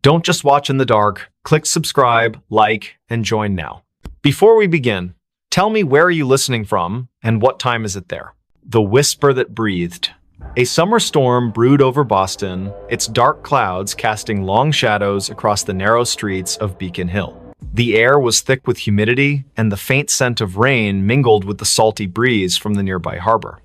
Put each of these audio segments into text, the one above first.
Don't just watch in the dark. Click subscribe, like, and join now. Before we begin, tell me, where are you listening from and what time is it there? The whisper that breathed. A summer storm brewed over Boston, its dark clouds casting long shadows across the narrow streets of Beacon Hill. The air was thick with humidity, and the faint scent of rain mingled with the salty breeze from the nearby harbor.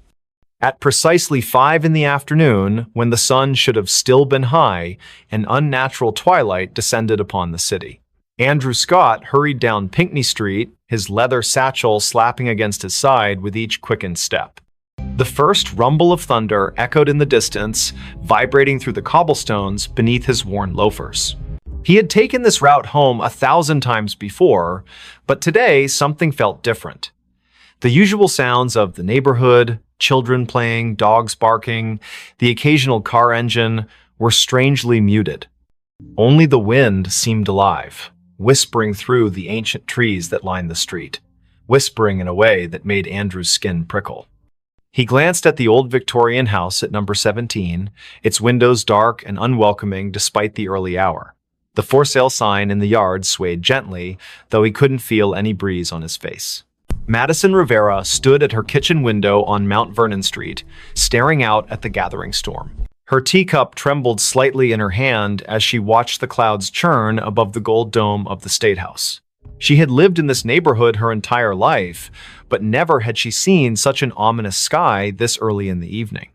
At precisely 5 in the afternoon, when the sun should have still been high, an unnatural twilight descended upon the city. Andrew Scott hurried down Pinckney Street, his leather satchel slapping against his side with each quickened step. The first rumble of thunder echoed in the distance, vibrating through the cobblestones beneath his worn loafers. He had taken this route home 1,000 times before, but today something felt different. The usual sounds of the neighborhood, children playing, dogs barking, the occasional car engine, were strangely muted. Only the wind seemed alive, whispering through the ancient trees that lined the street, whispering in a way that made Andrew's skin prickle. He glanced at the old Victorian house at number 17, its windows dark and unwelcoming despite the early hour. The for sale sign in the yard swayed gently, though he couldn't feel any breeze on his face. Madison Rivera stood at her kitchen window on Mount Vernon Street, staring out at the gathering storm. Her teacup trembled slightly in her hand as she watched the clouds churn above the gold dome of the State House. She had lived in this neighborhood her entire life, but never had she seen such an ominous sky this early in the evening.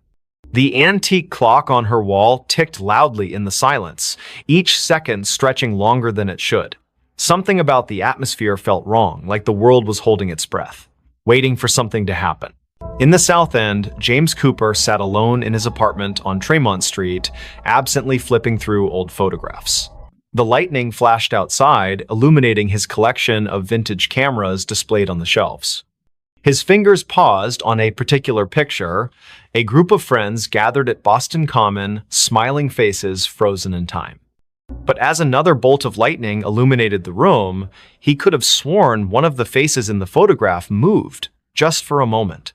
The antique clock on her wall ticked loudly in the silence, each second stretching longer than it should. Something about the atmosphere felt wrong, like the world was holding its breath, waiting for something to happen. In the South End, James Cooper sat alone in his apartment on Tremont Street, absently flipping through old photographs. The lightning flashed outside, illuminating his collection of vintage cameras displayed on the shelves. His fingers paused on a particular picture, a group of friends gathered at Boston Common, smiling faces frozen in time. But as another bolt of lightning illuminated the room, he could have sworn one of the faces in the photograph moved, just for a moment.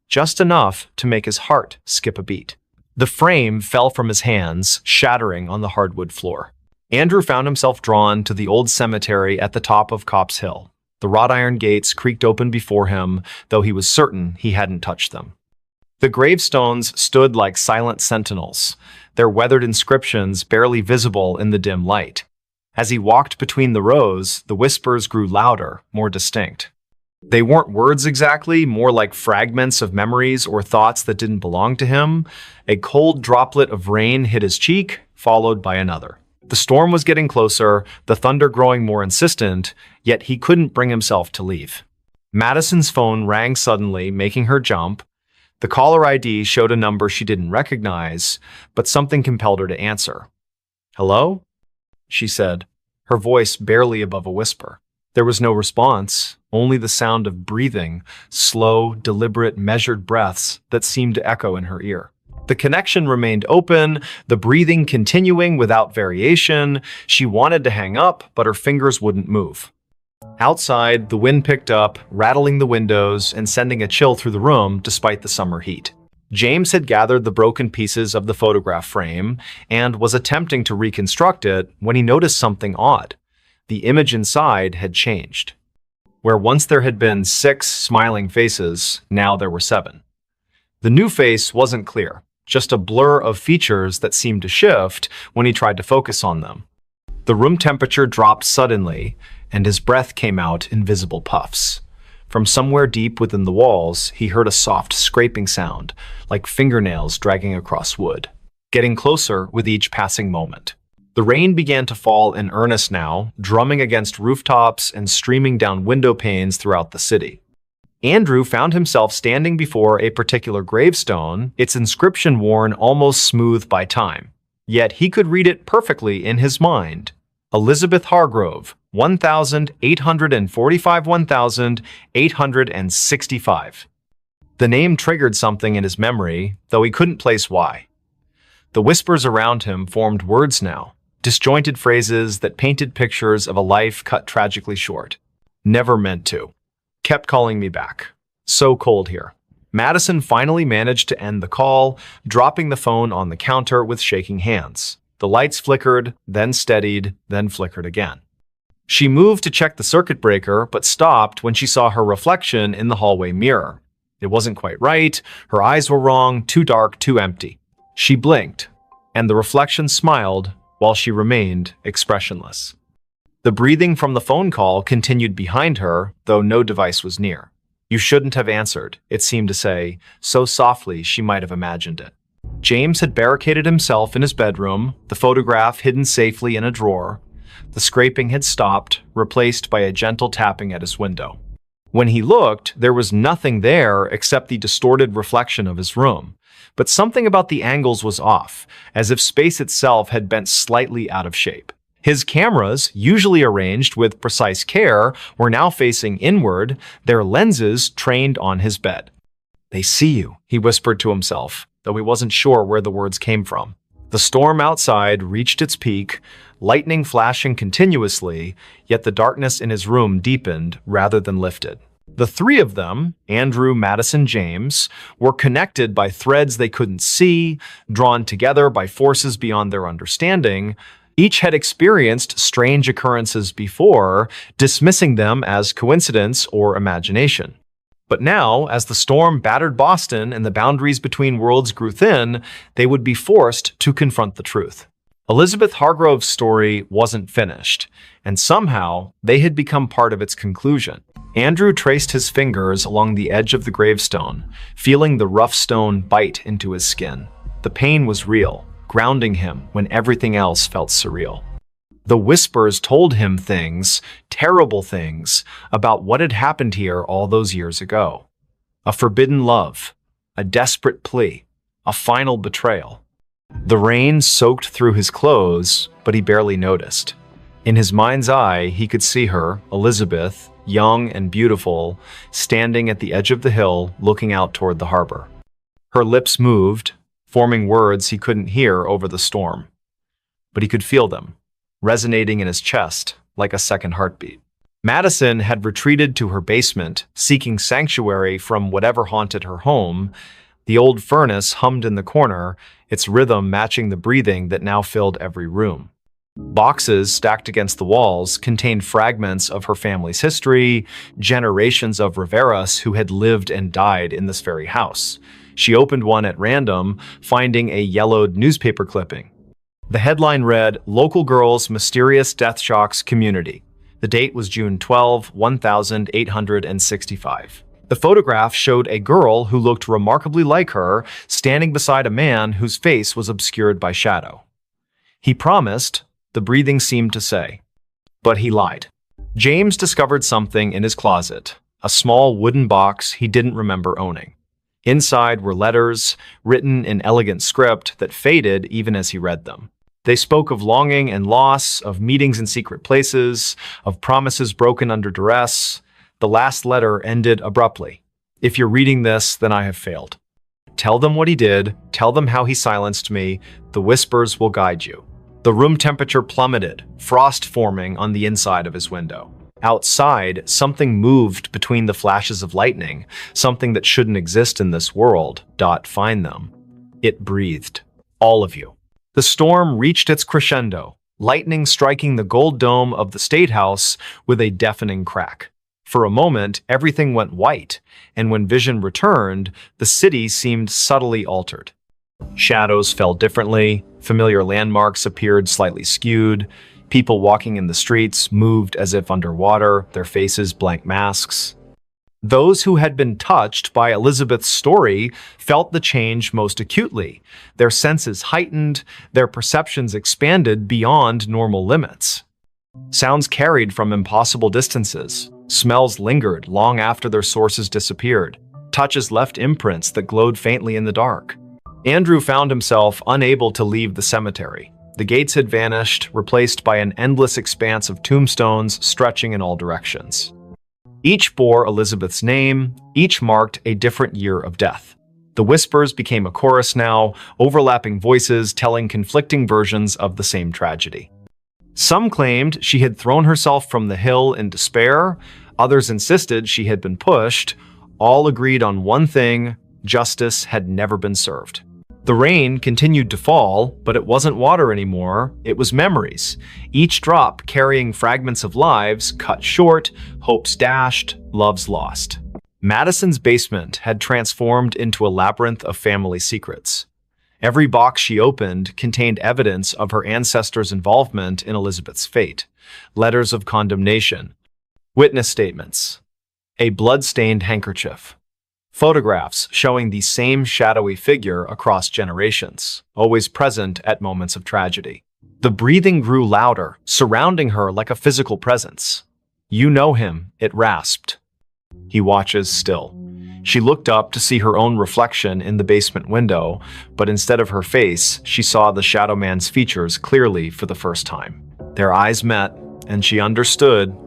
Just enough to make his heart skip a beat. The frame fell from his hands, shattering on the hardwood floor. Andrew found himself drawn to the old cemetery at the top of Copp's Hill. The wrought iron gates creaked open before him, though he was certain he hadn't touched them. The gravestones stood like silent sentinels, their weathered inscriptions barely visible in the dim light. As he walked between the rows, the whispers grew louder, more distinct. They weren't words exactly, more like fragments of memories or thoughts that didn't belong to him. A cold droplet of rain hit his cheek, followed by another. The storm was getting closer, the thunder growing more insistent, yet he couldn't bring himself to leave. Madison's phone rang suddenly, making her jump. The caller ID showed a number she didn't recognize, but something compelled her to answer. "Hello?" she said, her voice barely above a whisper. There was no response, only the sound of breathing, slow, deliberate, measured breaths that seemed to echo in her ear. The connection remained open, the breathing continuing without variation. She wanted to hang up, but her fingers wouldn't move. Outside, the wind picked up, rattling the windows and sending a chill through the room despite the summer heat. James had gathered the broken pieces of the photograph frame and was attempting to reconstruct it when he noticed something odd. The image inside had changed. Where once there had been 6 smiling faces, now there were 7. The new face wasn't clear, just a blur of features that seemed to shift when he tried to focus on them. The room temperature dropped suddenly, and his breath came out in visible puffs. From somewhere deep within the walls, he heard a soft scraping sound, like fingernails dragging across wood, getting closer with each passing moment. The rain began to fall in earnest now, drumming against rooftops and streaming down window panes throughout the city. Andrew found himself standing before a particular gravestone, its inscription worn almost smooth by time. Yet he could read it perfectly in his mind. Elizabeth Hargrove, 1845-1865. The name triggered something in his memory, though he couldn't place why. The whispers around him formed words now, disjointed phrases that painted pictures of a life cut tragically short. Never meant to. Kept calling me back. So cold here. Madison finally managed to end the call, dropping the phone on the counter with shaking hands. The lights flickered, then steadied, then flickered again. She moved to check the circuit breaker, but stopped when she saw her reflection in the hallway mirror. It wasn't quite right, her eyes were wrong, too dark, too empty. She blinked, and the reflection smiled while she remained expressionless. The breathing from the phone call continued behind her, though no device was near. You shouldn't have answered, it seemed to say, so softly she might have imagined it. James had barricaded himself in his bedroom, the photograph hidden safely in a drawer. The scraping had stopped, replaced by a gentle tapping at his window. When he looked, there was nothing there except the distorted reflection of his room. But something about the angles was off, as if space itself had bent slightly out of shape. His cameras, usually arranged with precise care, were now facing inward, their lenses trained on his bed. "They see you," he whispered to himself, though he wasn't sure where the words came from. The storm outside reached its peak, lightning flashing continuously, yet the darkness in his room deepened rather than lifted. The three of them, Andrew, Madison, James, were connected by threads they couldn't see, drawn together by forces beyond their understanding. Each had experienced strange occurrences before, dismissing them as coincidence or imagination. But now, as the storm battered Boston and the boundaries between worlds grew thin, they would be forced to confront the truth. Elizabeth Hargrove's story wasn't finished, and somehow they had become part of its conclusion. Andrew traced his fingers along the edge of the gravestone, feeling the rough stone bite into his skin. The pain was real, grounding him when everything else felt surreal. The whispers told him things, terrible things, about what had happened here all those years ago. A forbidden love, a desperate plea, a final betrayal. The rain soaked through his clothes, but he barely noticed. In his mind's eye, he could see her, Elizabeth, young and beautiful, standing at the edge of the hill, looking out toward the harbor. Her lips moved, forming words he couldn't hear over the storm. But he could feel them, resonating in his chest like a second heartbeat. Madison had retreated to her basement, seeking sanctuary from whatever haunted her home. The old furnace hummed in the corner, its rhythm matching the breathing that now filled every room. Boxes stacked against the walls contained fragments of her family's history, generations of Riveras who had lived and died in this very house. She opened one at random, finding a yellowed newspaper clipping. The headline read, "Local Girls' Mysterious Death Shocks Community." The date was June 12, 1865. The photograph showed a girl who looked remarkably like her, standing beside a man whose face was obscured by shadow. He promised, the breathing seemed to say. But he lied. James discovered something in his closet, a small wooden box he didn't remember owning. Inside were letters, written in elegant script that faded even as he read them. They spoke of longing and loss, of meetings in secret places, of promises broken under duress. The last letter ended abruptly. "If you're reading this, then I have failed. Tell them what he did, tell them how he silenced me, the whispers will guide you." The room temperature plummeted, frost forming on the inside of his window. Outside, something moved between the flashes of lightning, something that shouldn't exist in this world. Find them. It breathed. All of you. The storm reached its crescendo, lightning striking the gold dome of the State House with a deafening crack. For a moment, everything went white, and when vision returned, the city seemed subtly altered. Shadows fell differently, familiar landmarks appeared slightly skewed, people walking in the streets moved as if underwater, their faces blank masks. Those who had been touched by Elizabeth's story felt the change most acutely. Their senses heightened, their perceptions expanded beyond normal limits. Sounds carried from impossible distances. Smells lingered long after their sources disappeared. Touches left imprints that glowed faintly in the dark. Andrew found himself unable to leave the cemetery. The gates had vanished, replaced by an endless expanse of tombstones stretching in all directions. Each bore Elizabeth's name, each marked a different year of death. The whispers became a chorus now, overlapping voices telling conflicting versions of the same tragedy. Some claimed she had thrown herself from the hill in despair, others insisted she had been pushed. All agreed on one thing: justice had never been served. The rain continued to fall, but it wasn't water anymore, it was memories, each drop carrying fragments of lives cut short, hopes dashed, loves lost. Madison's basement had transformed into a labyrinth of family secrets. Every box she opened contained evidence of her ancestors' involvement in Elizabeth's fate, letters of condemnation, witness statements, a blood-stained handkerchief, photographs showing the same shadowy figure across generations, always present at moments of tragedy. The breathing grew louder, surrounding her like a physical presence. "You know him," it rasped. "He watches still." She looked up to see her own reflection in the basement window, but instead of her face, she saw the Shadow Man's features clearly for the first time. Their eyes met, and she understood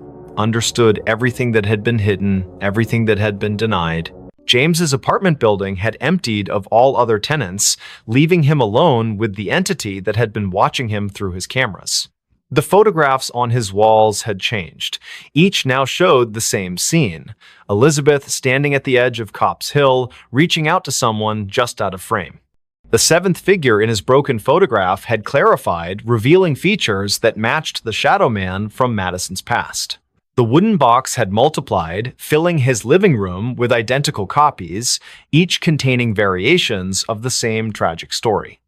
everything that had been hidden, everything that had been denied. James's apartment building had emptied of all other tenants, leaving him alone with the entity that had been watching him through his cameras. The photographs on his walls had changed. Each now showed the same scene. Elizabeth standing at the edge of Copp's Hill, reaching out to someone just out of frame. The seventh figure in his broken photograph had clarified, revealing features that matched the Shadow Man from Madison's past. The wooden box had multiplied, filling his living room with identical copies, each containing variations of the same tragic story.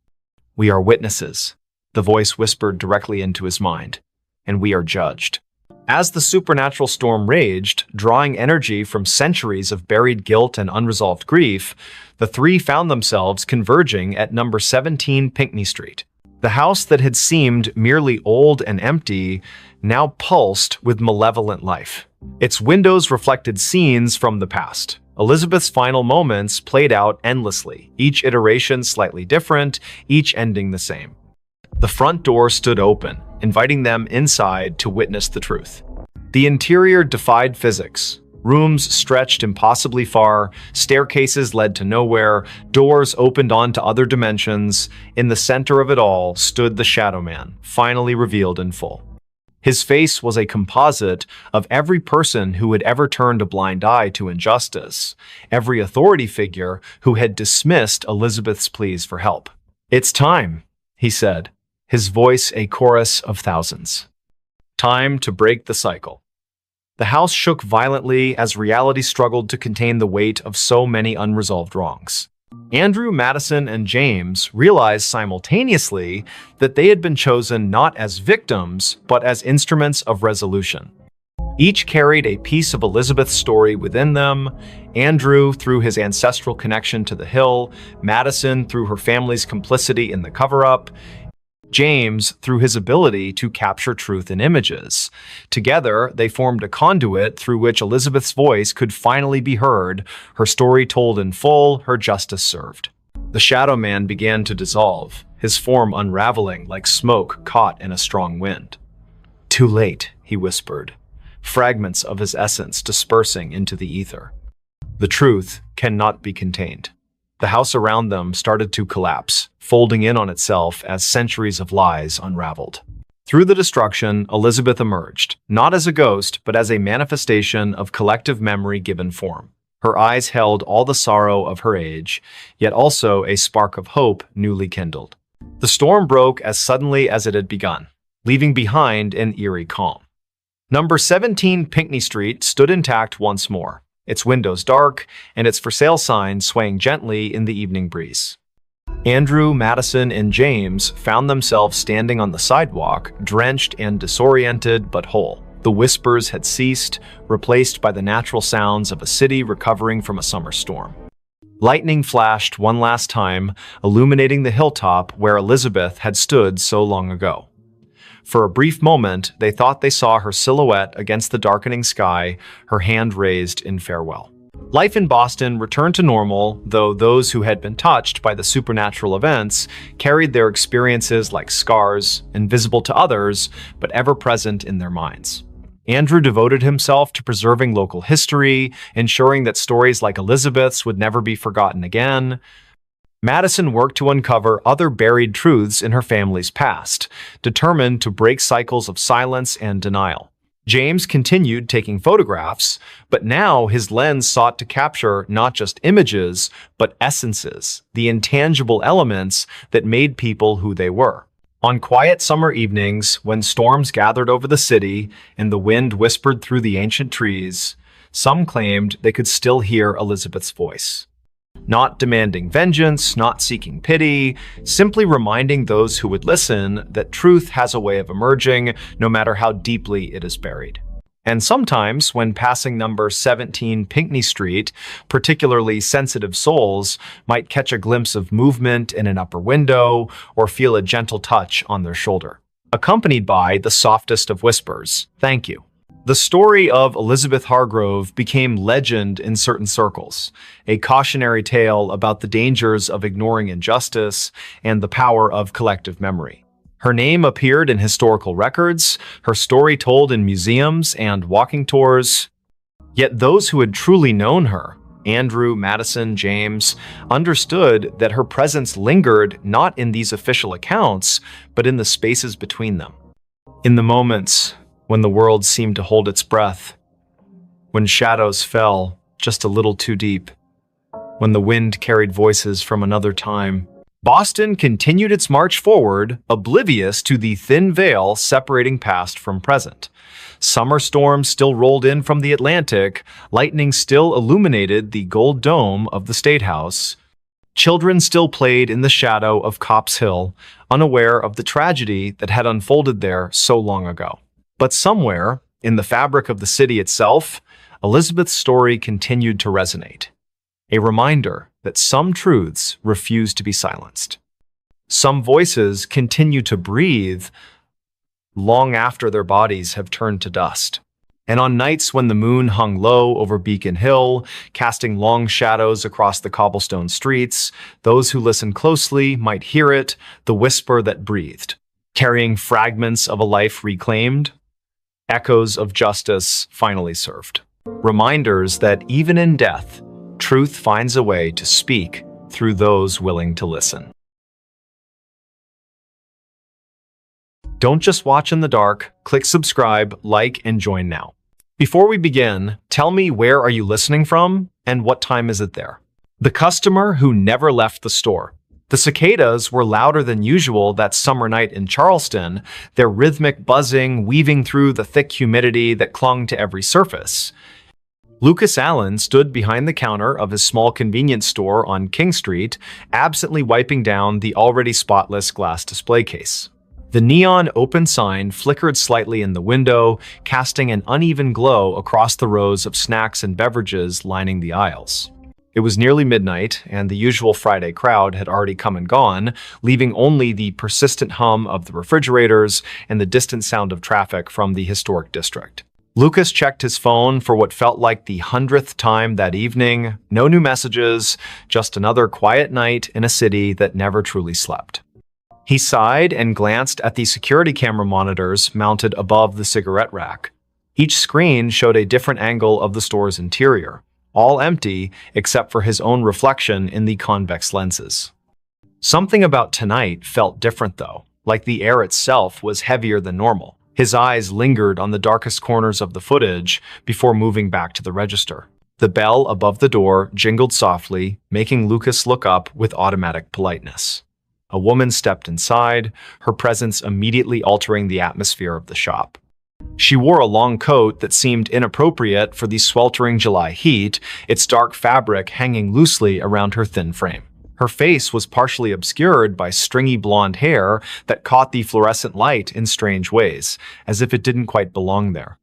"We are witnesses," the voice whispered directly into his mind, "and we are judged." As the supernatural storm raged, drawing energy from centuries of buried guilt and unresolved grief, the three found themselves converging at number 17 Pinckney Street. The house that had seemed merely old and empty now pulsed with malevolent life. Its windows reflected scenes from the past. Elizabeth's final moments played out endlessly, each iteration slightly different, each ending the same. The front door stood open, inviting them inside to witness the truth. The interior defied physics. Rooms stretched impossibly far, staircases led to nowhere, doors opened onto other dimensions. In the center of it all stood the Shadow Man, finally revealed in full. His face was a composite of every person who had ever turned a blind eye to injustice, every authority figure who had dismissed Elizabeth's pleas for help. "It's time," he said, his voice a chorus of thousands. "Time to break the cycle." The house shook violently as reality struggled to contain the weight of so many unresolved wrongs. Andrew, Madison, and James realized simultaneously that they had been chosen not as victims, but as instruments of resolution. Each carried a piece of Elizabeth's story within them. Andrew through his ancestral connection to the Hill, Madison through her family's complicity in the cover-up, James through his ability to capture truth in images. Together, they formed a conduit through which Elizabeth's voice could finally be heard, her story told in full, her justice served. The Shadow Man began to dissolve, his form unraveling like smoke caught in a strong wind. "Too late," he whispered, fragments of his essence dispersing into the ether. "The truth cannot be contained." The house around them started to collapse, folding in on itself as centuries of lies unraveled. Through the destruction, Elizabeth emerged, not as a ghost, but as a manifestation of collective memory given form. Her eyes held all the sorrow of her age, yet also a spark of hope newly kindled. The storm broke as suddenly as it had begun, leaving behind an eerie calm. Number 17 Pinckney Street stood intact once more, its windows dark, and its for sale sign swaying gently in the evening breeze. Andrew, Madison, and James found themselves standing on the sidewalk, drenched and disoriented but whole. The whispers had ceased, replaced by the natural sounds of a city recovering from a summer storm. Lightning flashed one last time, illuminating the hilltop where Elizabeth had stood so long ago. For a brief moment, they thought they saw her silhouette against the darkening sky, her hand raised in farewell. Life in Boston returned to normal, though those who had been touched by the supernatural events carried their experiences like scars, invisible to others, but ever present in their minds. Andrew devoted himself to preserving local history, ensuring that stories like Elizabeth's would never be forgotten again. Madison worked to uncover other buried truths in her family's past, determined to break cycles of silence and denial. James continued taking photographs, but now his lens sought to capture not just images, but essences, the intangible elements that made people who they were. On quiet summer evenings, when storms gathered over the city and the wind whispered through the ancient trees, some claimed they could still hear Elizabeth's voice. Not demanding vengeance, not seeking pity, simply reminding those who would listen that truth has a way of emerging no matter how deeply it is buried. And sometimes, when passing number 17 Pinckney Street, particularly sensitive souls might catch a glimpse of movement in an upper window or feel a gentle touch on their shoulder, accompanied by the softest of whispers, "Thank you." The story of Elizabeth Hargrove became legend in certain circles, a cautionary tale about the dangers of ignoring injustice and the power of collective memory. Her name appeared in historical records, her story told in museums and walking tours. Yet those who had truly known her, Andrew, Madison, James, understood that her presence lingered not in these official accounts, but in the spaces between them. In the moments when the world seemed to hold its breath, when shadows fell just a little too deep, when the wind carried voices from another time, Boston continued its march forward, oblivious to the thin veil separating past from present. Summer storms still rolled in from the Atlantic, lightning still illuminated the gold dome of the State House. Children still played in the shadow of Copp's Hill, unaware of the tragedy that had unfolded there so long ago. But somewhere, in the fabric of the city itself, Elizabeth's story continued to resonate. A reminder that some truths refuse to be silenced. Some voices continue to breathe long after their bodies have turned to dust. And on nights when the moon hung low over Beacon Hill, casting long shadows across the cobblestone streets, those who listened closely might hear it, the whisper that breathed, carrying fragments of a life reclaimed, echoes of justice finally served. Reminders that even in death, truth finds a way to speak through those willing to listen. Don't just watch in the dark. Click subscribe, like, and join now. Before we begin, tell me, where are you listening from and what time is it there? The customer who never left the store. The cicadas were louder than usual that summer night in Charleston, their rhythmic buzzing weaving through the thick humidity that clung to every surface. Lucas Allen stood behind the counter of his small convenience store on King Street, absently wiping down the already spotless glass display case. The neon open sign flickered slightly in the window, casting an uneven glow across the rows of snacks and beverages lining the aisles. It was nearly midnight, and the usual Friday crowd had already come and gone, leaving only the persistent hum of the refrigerators and the distant sound of traffic from the historic district. Lucas checked his phone for what felt like the 100th time that evening. No new messages, just another quiet night in a city that never truly slept. He sighed and glanced at the security camera monitors mounted above the cigarette rack. Each screen showed a different angle of the store's interior, all empty except for his own reflection in the convex lenses. Something about tonight felt different though, like the air itself was heavier than normal. His eyes lingered on the darkest corners of the footage before moving back to the register. The bell above the door jingled softly, making Lucas look up with automatic politeness. A woman stepped inside, her presence immediately altering the atmosphere of the shop. She wore a long coat that seemed inappropriate for the sweltering July heat, its dark fabric hanging loosely around her thin frame. Her face was partially obscured by stringy blonde hair that caught the fluorescent light in strange ways, as if it didn't quite belong there.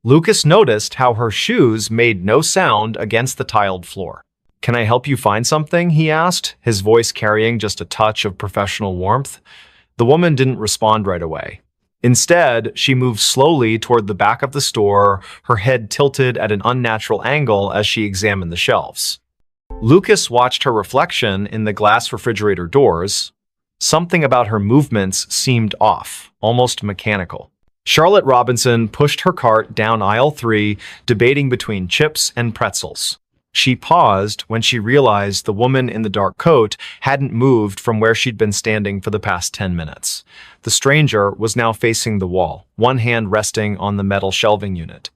Lucas noticed how her shoes made no sound against the tiled floor. "Can I help you find something?" he asked, his voice carrying just a touch of professional warmth. The woman didn't respond right away. Instead, she moved slowly toward the back of the store, her head tilted at an unnatural angle as she examined the shelves. Lucas watched her reflection in the glass refrigerator doors. Something about her movements seemed off, almost mechanical. Charlotte Robinson pushed her cart down aisle 3, debating between chips and pretzels. She paused when she realized the woman in the dark coat hadn't moved from where she'd been standing for the past 10 minutes. The stranger was now facing the wall, one hand resting on the metal shelving unit.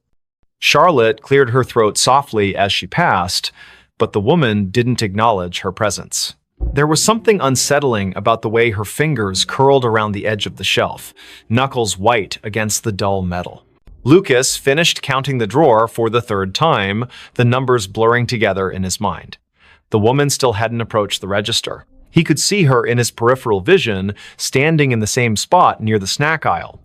Charlotte cleared her throat softly as she passed, but the woman didn't acknowledge her presence. There was something unsettling about the way her fingers curled around the edge of the shelf, knuckles white against the dull metal. Lucas finished counting the drawer for the third time, the numbers blurring together in his mind. The woman still hadn't approached the register. He could see her in his peripheral vision, standing in the same spot near the snack aisle.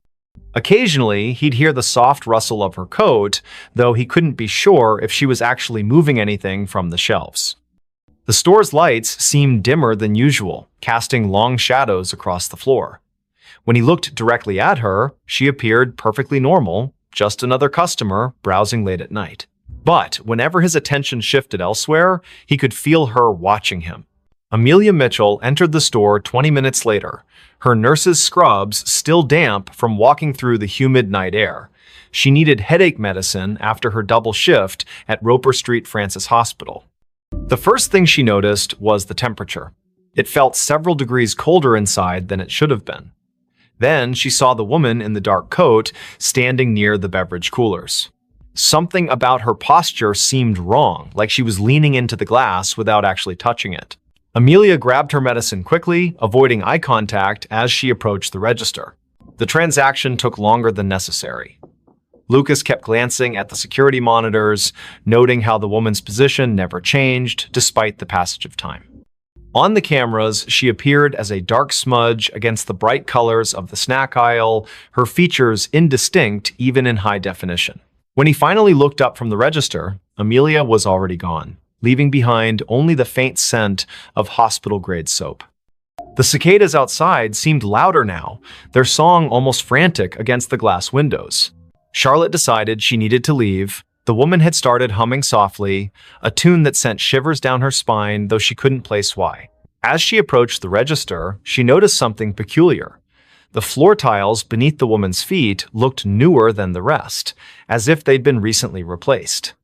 Occasionally, he'd hear the soft rustle of her coat, though he couldn't be sure if she was actually moving anything from the shelves. The store's lights seemed dimmer than usual, casting long shadows across the floor. When he looked directly at her, she appeared perfectly normal, just another customer browsing late at night. But whenever his attention shifted elsewhere, he could feel her watching him. Amelia Mitchell entered the store 20 minutes later, her nurse's scrubs still damp from walking through the humid night air. She needed headache medicine after her double shift at Roper Street Francis Hospital. The first thing she noticed was the temperature. It felt several degrees colder inside than it should have been. Then she saw the woman in the dark coat standing near the beverage coolers. Something about her posture seemed wrong, like she was leaning into the glass without actually touching it. Amelia grabbed her medicine quickly, avoiding eye contact as she approached the register. The transaction took longer than necessary. Lucas kept glancing at the security monitors, noting how the woman's position never changed despite the passage of time. On the cameras, she appeared as a dark smudge against the bright colors of the snack aisle, her features indistinct even in high definition. When he finally looked up from the register, Amelia was already gone, leaving behind only the faint scent of hospital-grade soap. The cicadas outside seemed louder now, their song almost frantic against the glass windows. Charlotte decided she needed to leave. The woman had started humming softly, a tune that sent shivers down her spine, though she couldn't place why. As she approached the register, she noticed something peculiar. The floor tiles beneath the woman's feet looked newer than the rest, as if they'd been recently replaced.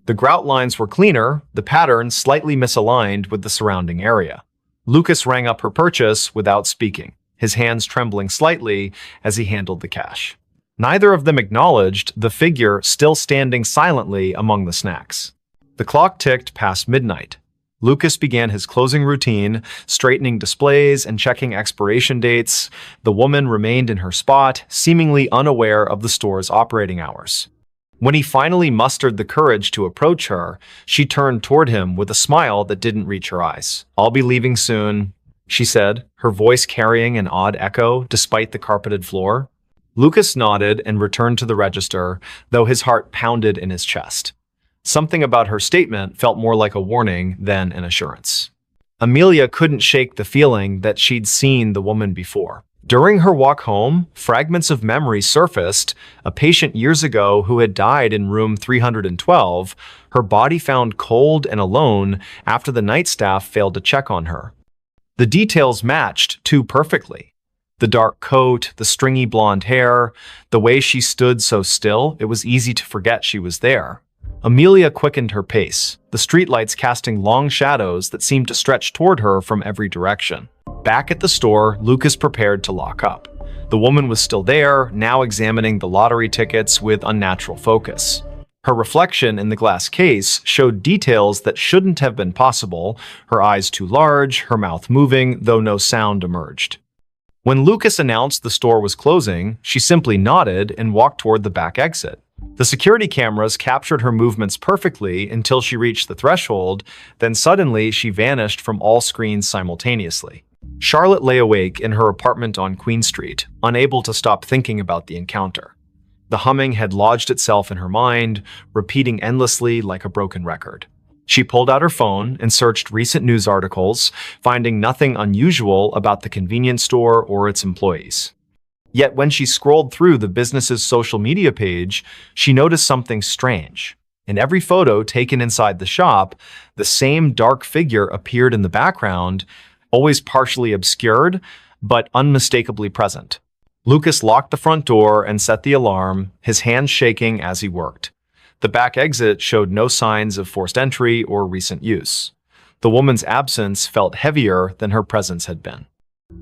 The grout lines were cleaner, the pattern slightly misaligned with the surrounding area. Lucas rang up her purchase without speaking, his hands trembling slightly as he handled the cash. Neither of them acknowledged the figure still standing silently among the snacks. The clock ticked past midnight. Lucas began his closing routine, straightening displays and checking expiration dates. The woman remained in her spot, seemingly unaware of the store's operating hours. When he finally mustered the courage to approach her, she turned toward him with a smile that didn't reach her eyes. "I'll be leaving soon," she said, her voice carrying an odd echo despite the carpeted floor. Lucas nodded and returned to the register, though his heart pounded in his chest. Something about her statement felt more like a warning than an assurance. Amelia couldn't shake the feeling that she'd seen the woman before. During her walk home, fragments of memory surfaced, a patient years ago who had died in room 312, her body found cold and alone after the night staff failed to check on her. The details matched too perfectly. The dark coat, the stringy blonde hair, the way she stood so still, it was easy to forget she was there. Amelia quickened her pace, the streetlights casting long shadows that seemed to stretch toward her from every direction. Back at the store, Lucas prepared to lock up. The woman was still there, now examining the lottery tickets with unnatural focus. Her reflection in the glass case showed details that shouldn't have been possible, her eyes too large, her mouth moving, though no sound emerged. When Lucas announced the store was closing, she simply nodded and walked toward the back exit. The security cameras captured her movements perfectly until she reached the threshold, then suddenly she vanished from all screens simultaneously. Charlotte lay awake in her apartment on Queen Street, unable to stop thinking about the encounter. The humming had lodged itself in her mind, repeating endlessly like a broken record. She pulled out her phone and searched recent news articles, finding nothing unusual about the convenience store or its employees. Yet when she scrolled through the business's social media page, she noticed something strange. In every photo taken inside the shop, the same dark figure appeared in the background, always partially obscured, but unmistakably present. Lucas locked the front door and set the alarm, his hands shaking as he worked. The back exit showed no signs of forced entry or recent use. The woman's absence felt heavier than her presence had been.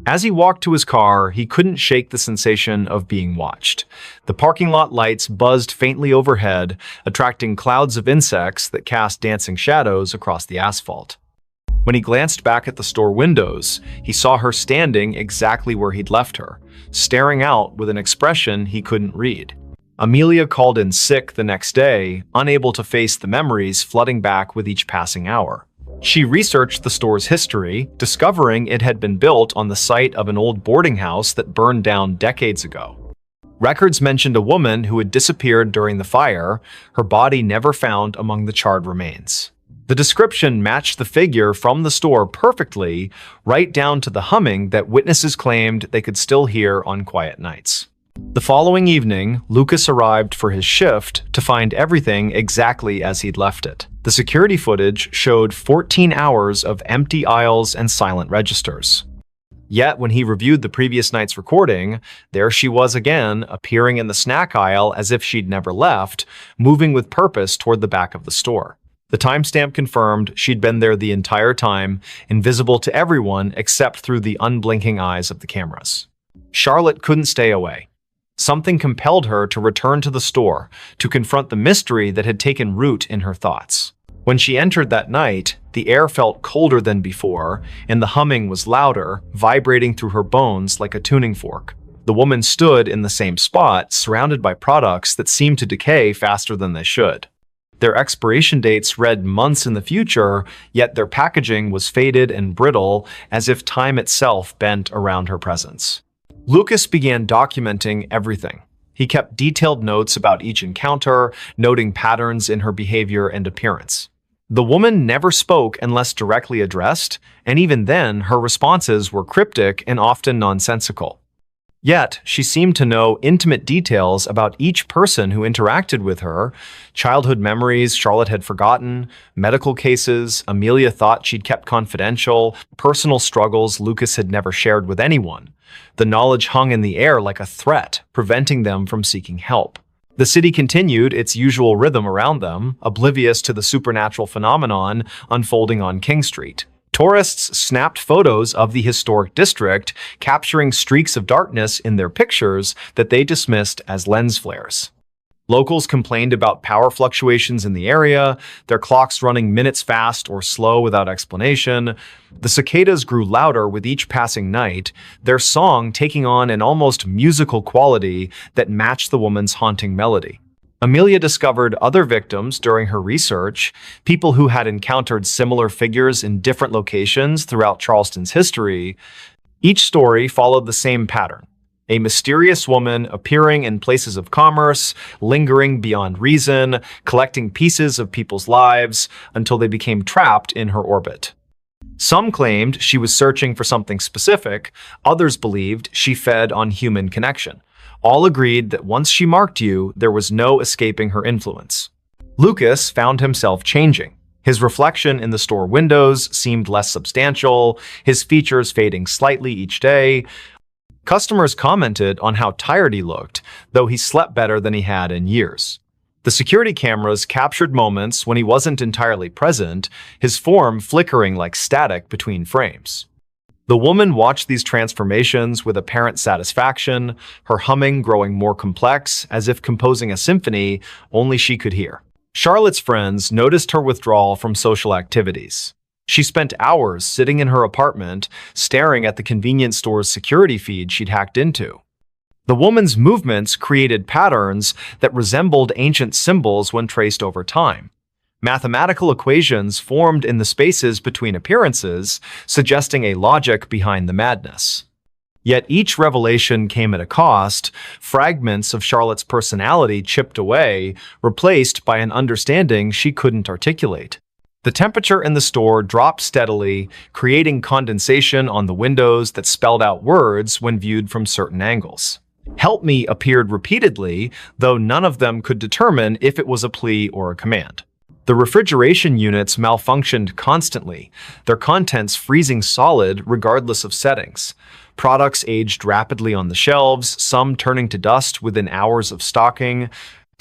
As he walked to his car, he couldn't shake the sensation of being watched. The parking lot lights buzzed faintly overhead, attracting clouds of insects that cast dancing shadows across the asphalt. When he glanced back at the store windows, he saw her standing exactly where he'd left her, staring out with an expression he couldn't read. Amelia called in sick the next day, unable to face the memories flooding back with each passing hour. She researched the store's history, discovering it had been built on the site of an old boarding house that burned down decades ago. Records mentioned a woman who had disappeared during the fire, her body never found among the charred remains. The description matched the figure from the store perfectly, right down to the humming that witnesses claimed they could still hear on quiet nights. The following evening, Lucas arrived for his shift to find everything exactly as he'd left it. The security footage showed 14 hours of empty aisles and silent registers. Yet, when he reviewed the previous night's recording, there she was again, appearing in the snack aisle as if she'd never left, moving with purpose toward the back of the store. The timestamp confirmed she'd been there the entire time, invisible to everyone except through the unblinking eyes of the cameras. Charlotte couldn't stay away. Something compelled her to return to the store, to confront the mystery that had taken root in her thoughts. When she entered that night, the air felt colder than before, and the humming was louder, vibrating through her bones like a tuning fork. The woman stood in the same spot, surrounded by products that seemed to decay faster than they should. Their expiration dates read months in the future, yet their packaging was faded and brittle, as if time itself bent around her presence. Lucas began documenting everything. He kept detailed notes about each encounter, noting patterns in her behavior and appearance. The woman never spoke unless directly addressed, and even then, her responses were cryptic and often nonsensical. Yet, she seemed to know intimate details about each person who interacted with her, childhood memories Charlotte had forgotten, medical cases Amelia thought she'd kept confidential, personal struggles Lucas had never shared with anyone. The knowledge hung in the air like a threat, preventing them from seeking help. The city continued its usual rhythm around them, oblivious to the supernatural phenomenon unfolding on King Street. Tourists snapped photos of the historic district, capturing streaks of darkness in their pictures that they dismissed as lens flares. Locals complained about power fluctuations in the area, their clocks running minutes fast or slow without explanation. The cicadas grew louder with each passing night, their song taking on an almost musical quality that matched the woman's haunting melody. Amelia discovered other victims during her research, people who had encountered similar figures in different locations throughout Charleston's history. Each story followed the same pattern. A mysterious woman appearing in places of commerce, lingering beyond reason, collecting pieces of people's lives until they became trapped in her orbit. Some claimed she was searching for something specific, others believed she fed on human connection. All agreed that once she marked you, there was no escaping her influence. Lucas found himself changing. His reflection in the store windows seemed less substantial, his features fading slightly each day. Customers commented on how tired he looked, though he slept better than he had in years. The security cameras captured moments when he wasn't entirely present, his form flickering like static between frames. The woman watched these transformations with apparent satisfaction, her humming growing more complex, as if composing a symphony only she could hear. Charlotte's friends noticed her withdrawal from social activities. She spent hours sitting in her apartment, staring at the convenience store's security feed she'd hacked into. The woman's movements created patterns that resembled ancient symbols when traced over time. Mathematical equations formed in the spaces between appearances, suggesting a logic behind the madness. Yet each revelation came at a cost, fragments of Charlotte's personality chipped away, replaced by an understanding she couldn't articulate. The temperature in the store dropped steadily, creating condensation on the windows that spelled out words when viewed from certain angles. "Help me" appeared repeatedly, though none of them could determine if it was a plea or a command. The refrigeration units malfunctioned constantly, their contents freezing solid regardless of settings. Products aged rapidly on the shelves, some turning to dust within hours of stocking.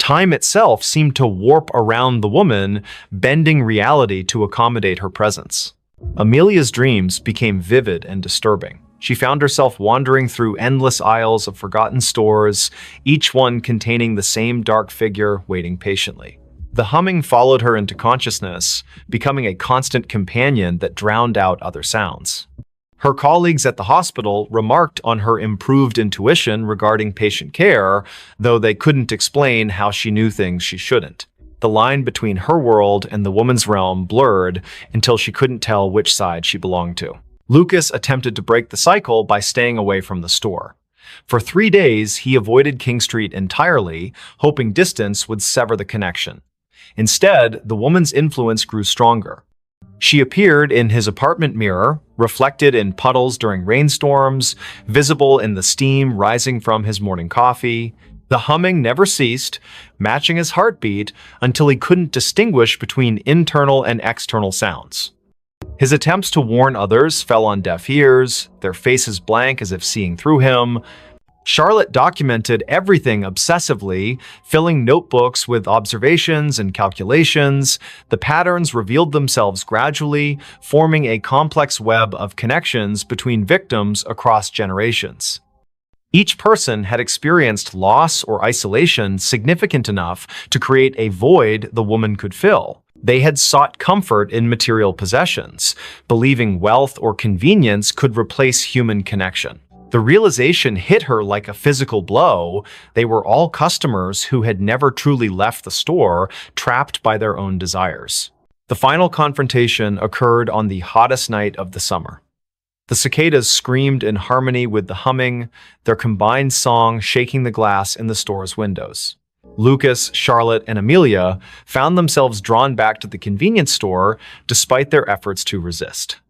Time itself seemed to warp around the woman, bending reality to accommodate her presence. Amelia's dreams became vivid and disturbing. She found herself wandering through endless aisles of forgotten stores, each one containing the same dark figure waiting patiently. The humming followed her into consciousness, becoming a constant companion that drowned out other sounds. Her colleagues at the hospital remarked on her improved intuition regarding patient care, though they couldn't explain how she knew things she shouldn't. The line between her world and the woman's realm blurred until she couldn't tell which side she belonged to. Lucas attempted to break the cycle by staying away from the store. For 3 days, he avoided King Street entirely, hoping distance would sever the connection. Instead, the woman's influence grew stronger. She appeared in his apartment mirror, reflected in puddles during rainstorms, visible in the steam rising from his morning coffee. The humming never ceased, matching his heartbeat until he couldn't distinguish between internal and external sounds. His attempts to warn others fell on deaf ears, their faces blank as if seeing through him. Charlotte documented everything obsessively, filling notebooks with observations and calculations. The patterns revealed themselves gradually, forming a complex web of connections between victims across generations. Each person had experienced loss or isolation significant enough to create a void the woman could fill. They had sought comfort in material possessions, believing wealth or convenience could replace human connection. The realization hit her like a physical blow. They were all customers who had never truly left the store, trapped by their own desires. The final confrontation occurred on the hottest night of the summer. The cicadas screamed in harmony with the humming, their combined song shaking the glass in the store's windows. Lucas, Charlotte, and Amelia found themselves drawn back to the convenience store despite their efforts to resist.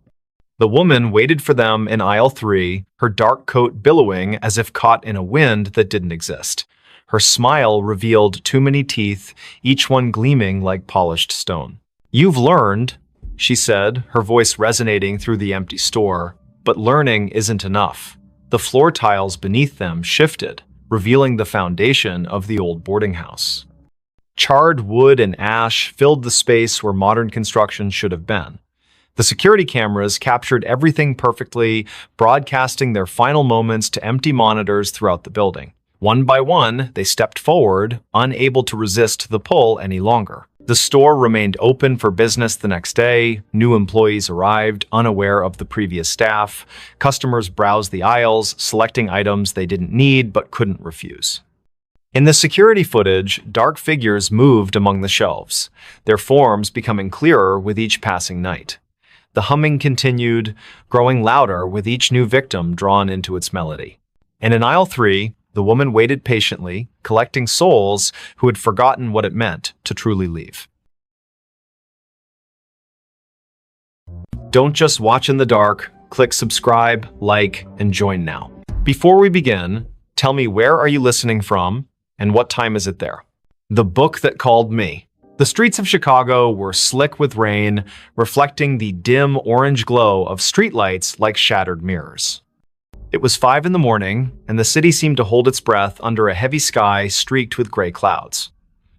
The woman waited for them in aisle 3, her dark coat billowing as if caught in a wind that didn't exist. Her smile revealed too many teeth, each one gleaming like polished stone. "You've learned," she said, her voice resonating through the empty store. But learning isn't enough. The floor tiles beneath them shifted, revealing the foundation of the old boarding house. Charred wood and ash filled the space where modern construction should have been. The security cameras captured everything perfectly, broadcasting their final moments to empty monitors throughout the building. One by one, they stepped forward, unable to resist the pull any longer. The store remained open for business the next day. New employees arrived, unaware of the previous staff. Customers browsed the aisles, selecting items they didn't need but couldn't refuse. In the security footage, dark figures moved among the shelves, their forms becoming clearer with each passing night. The humming continued, growing louder with each new victim drawn into its melody. And in aisle 3, the woman waited patiently, collecting souls who had forgotten what it meant to truly leave. Don't just watch in the dark. Click subscribe, like, and join now. Before we begin, tell me, where are you listening from and what time is it there? The Book That Called Me. The streets of Chicago were slick with rain, reflecting the dim orange glow of streetlights like shattered mirrors. It was 5 in the morning, and the city seemed to hold its breath under a heavy sky streaked with gray clouds.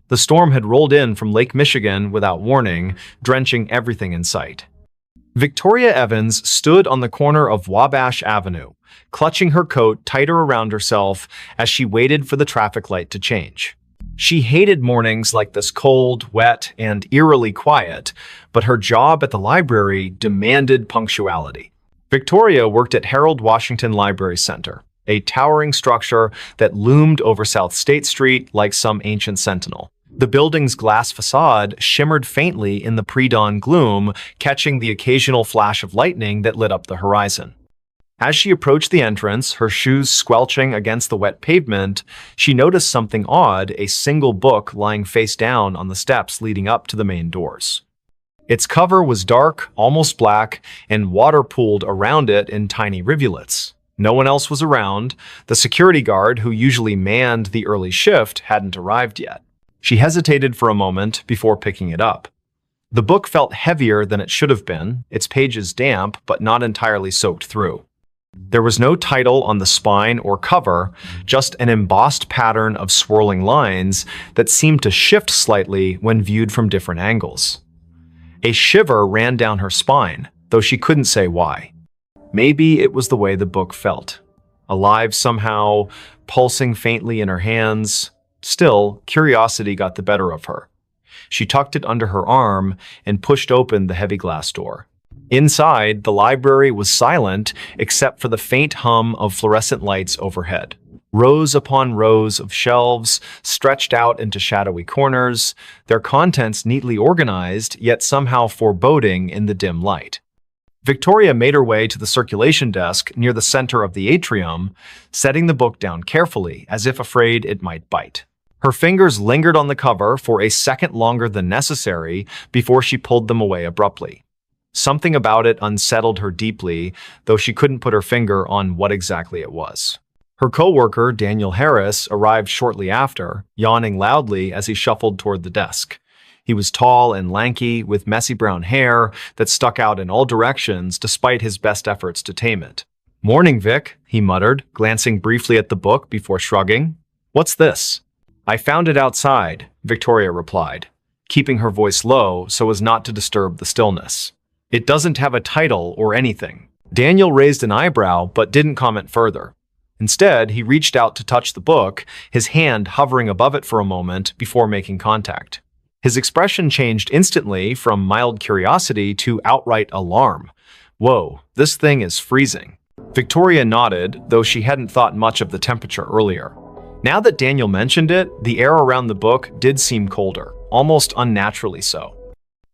The storm had rolled in from Lake Michigan without warning, drenching everything in sight. Victoria Evans stood on the corner of Wabash Avenue, clutching her coat tighter around herself as she waited for the traffic light to change. She hated mornings like this, cold, wet, and eerily quiet, but her job at the library demanded punctuality. Victoria worked at Harold Washington Library Center, a towering structure that loomed over South State Street like some ancient sentinel. The building's glass facade shimmered faintly in the pre-dawn gloom, catching the occasional flash of lightning that lit up the horizon. As she approached the entrance, her shoes squelching against the wet pavement, she noticed something odd: a single book lying face down on the steps leading up to the main doors. Its cover was dark, almost black, and water pooled around it in tiny rivulets. No one else was around. The security guard, who usually manned the early shift, hadn't arrived yet. She hesitated for a moment before picking it up. The book felt heavier than it should have been, its pages damp but not entirely soaked through. There was no title on the spine or cover, just an embossed pattern of swirling lines that seemed to shift slightly when viewed from different angles. A shiver ran down her spine, though she couldn't say why. Maybe it was the way the book felt. Alive somehow, pulsing faintly in her hands. Still, curiosity got the better of her. She tucked it under her arm and pushed open the heavy glass door. Inside, the library was silent except for the faint hum of fluorescent lights overhead. Rows upon rows of shelves stretched out into shadowy corners, their contents neatly organized, yet somehow foreboding in the dim light. Victoria made her way to the circulation desk near the center of the atrium, setting the book down carefully, as if afraid it might bite. Her fingers lingered on the cover for a second longer than necessary before she pulled them away abruptly. Something about it unsettled her deeply, though she couldn't put her finger on what exactly it was. Her coworker, Daniel Harris, arrived shortly after, yawning loudly as he shuffled toward the desk. He was tall and lanky, with messy brown hair that stuck out in all directions despite his best efforts to tame it. "Morning, Vic," he muttered, glancing briefly at the book before shrugging. "What's this?" "I found it outside," Victoria replied, keeping her voice low so as not to disturb the stillness. "It doesn't have a title or anything." Daniel raised an eyebrow but didn't comment further. Instead, he reached out to touch the book, his hand hovering above it for a moment before making contact. His expression changed instantly from mild curiosity to outright alarm. "Whoa, this thing is freezing." Victoria nodded, though she hadn't thought much of the temperature earlier. Now that Daniel mentioned it, the air around the book did seem colder, almost unnaturally so.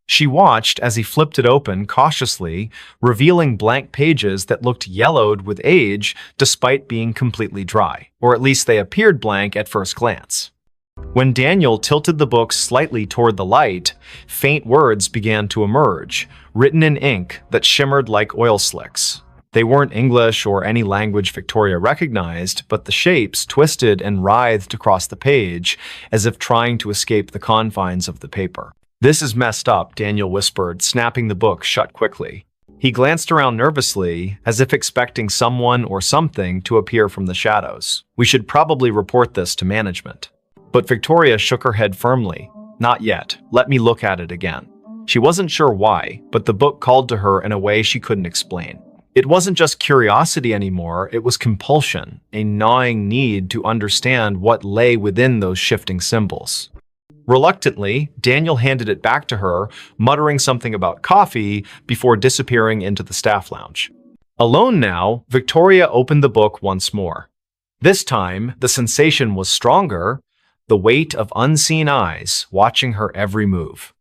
She watched as he flipped it open cautiously, revealing blank pages that looked yellowed with age despite being completely dry, or at least they appeared blank at first glance. When Daniel tilted the book slightly toward the light, faint words began to emerge, written in ink that shimmered like oil slicks. They weren't English or any language Victoria recognized, but the shapes twisted and writhed across the page as if trying to escape the confines of the paper. "This is messed up," Daniel whispered, snapping the book shut quickly. He glanced around nervously, as if expecting someone or something to appear from the shadows. "We should probably report this to management." But Victoria shook her head firmly. "Not yet. Let me look at it again." She wasn't sure why, but the book called to her in a way she couldn't explain. It wasn't just curiosity anymore, it was compulsion, a gnawing need to understand what lay within those shifting symbols. Reluctantly, Daniel handed it back to her, muttering something about coffee before disappearing into the staff lounge. Alone now, Victoria opened the book once more. This time, the sensation was stronger, the weight of unseen eyes watching her every move.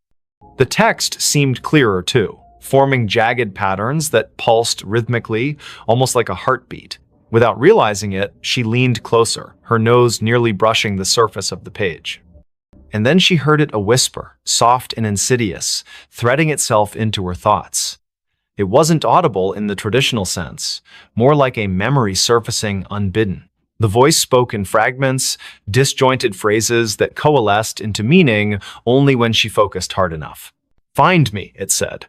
The text seemed clearer too, forming jagged patterns that pulsed rhythmically, almost like a heartbeat. Without realizing it, she leaned closer, her nose nearly brushing the surface of the page. And then she heard it a whisper, soft and insidious, threading itself into her thoughts. It wasn't audible in the traditional sense, more like a memory surfacing unbidden. The voice spoke in fragments, disjointed phrases that coalesced into meaning only when she focused hard enough. "Find me," it said.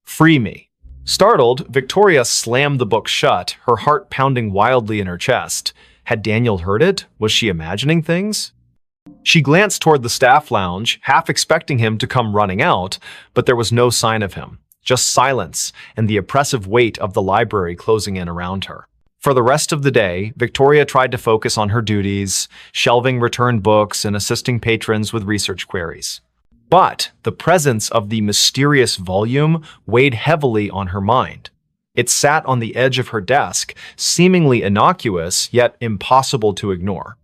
"Free me." Startled, Victoria slammed the book shut, her heart pounding wildly in her chest. Had Daniel heard it? Was she imagining things? She glanced toward the staff lounge, half expecting him to come running out, but there was no sign of him, just silence and the oppressive weight of the library closing in around her. For the rest of the day, Victoria tried to focus on her duties, shelving returned books and assisting patrons with research queries. But the presence of the mysterious volume weighed heavily on her mind. It sat on the edge of her desk, seemingly innocuous, yet impossible to ignore.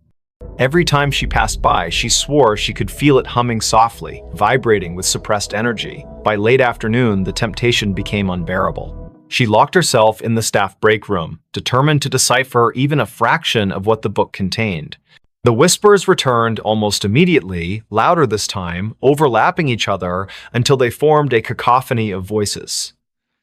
Every time she passed by, she swore she could feel it humming softly, vibrating with suppressed energy. By late afternoon, the temptation became unbearable. She locked herself in the staff break room, determined to decipher even a fraction of what the book contained. The whispers returned almost immediately, louder this time, overlapping each other until they formed a cacophony of voices.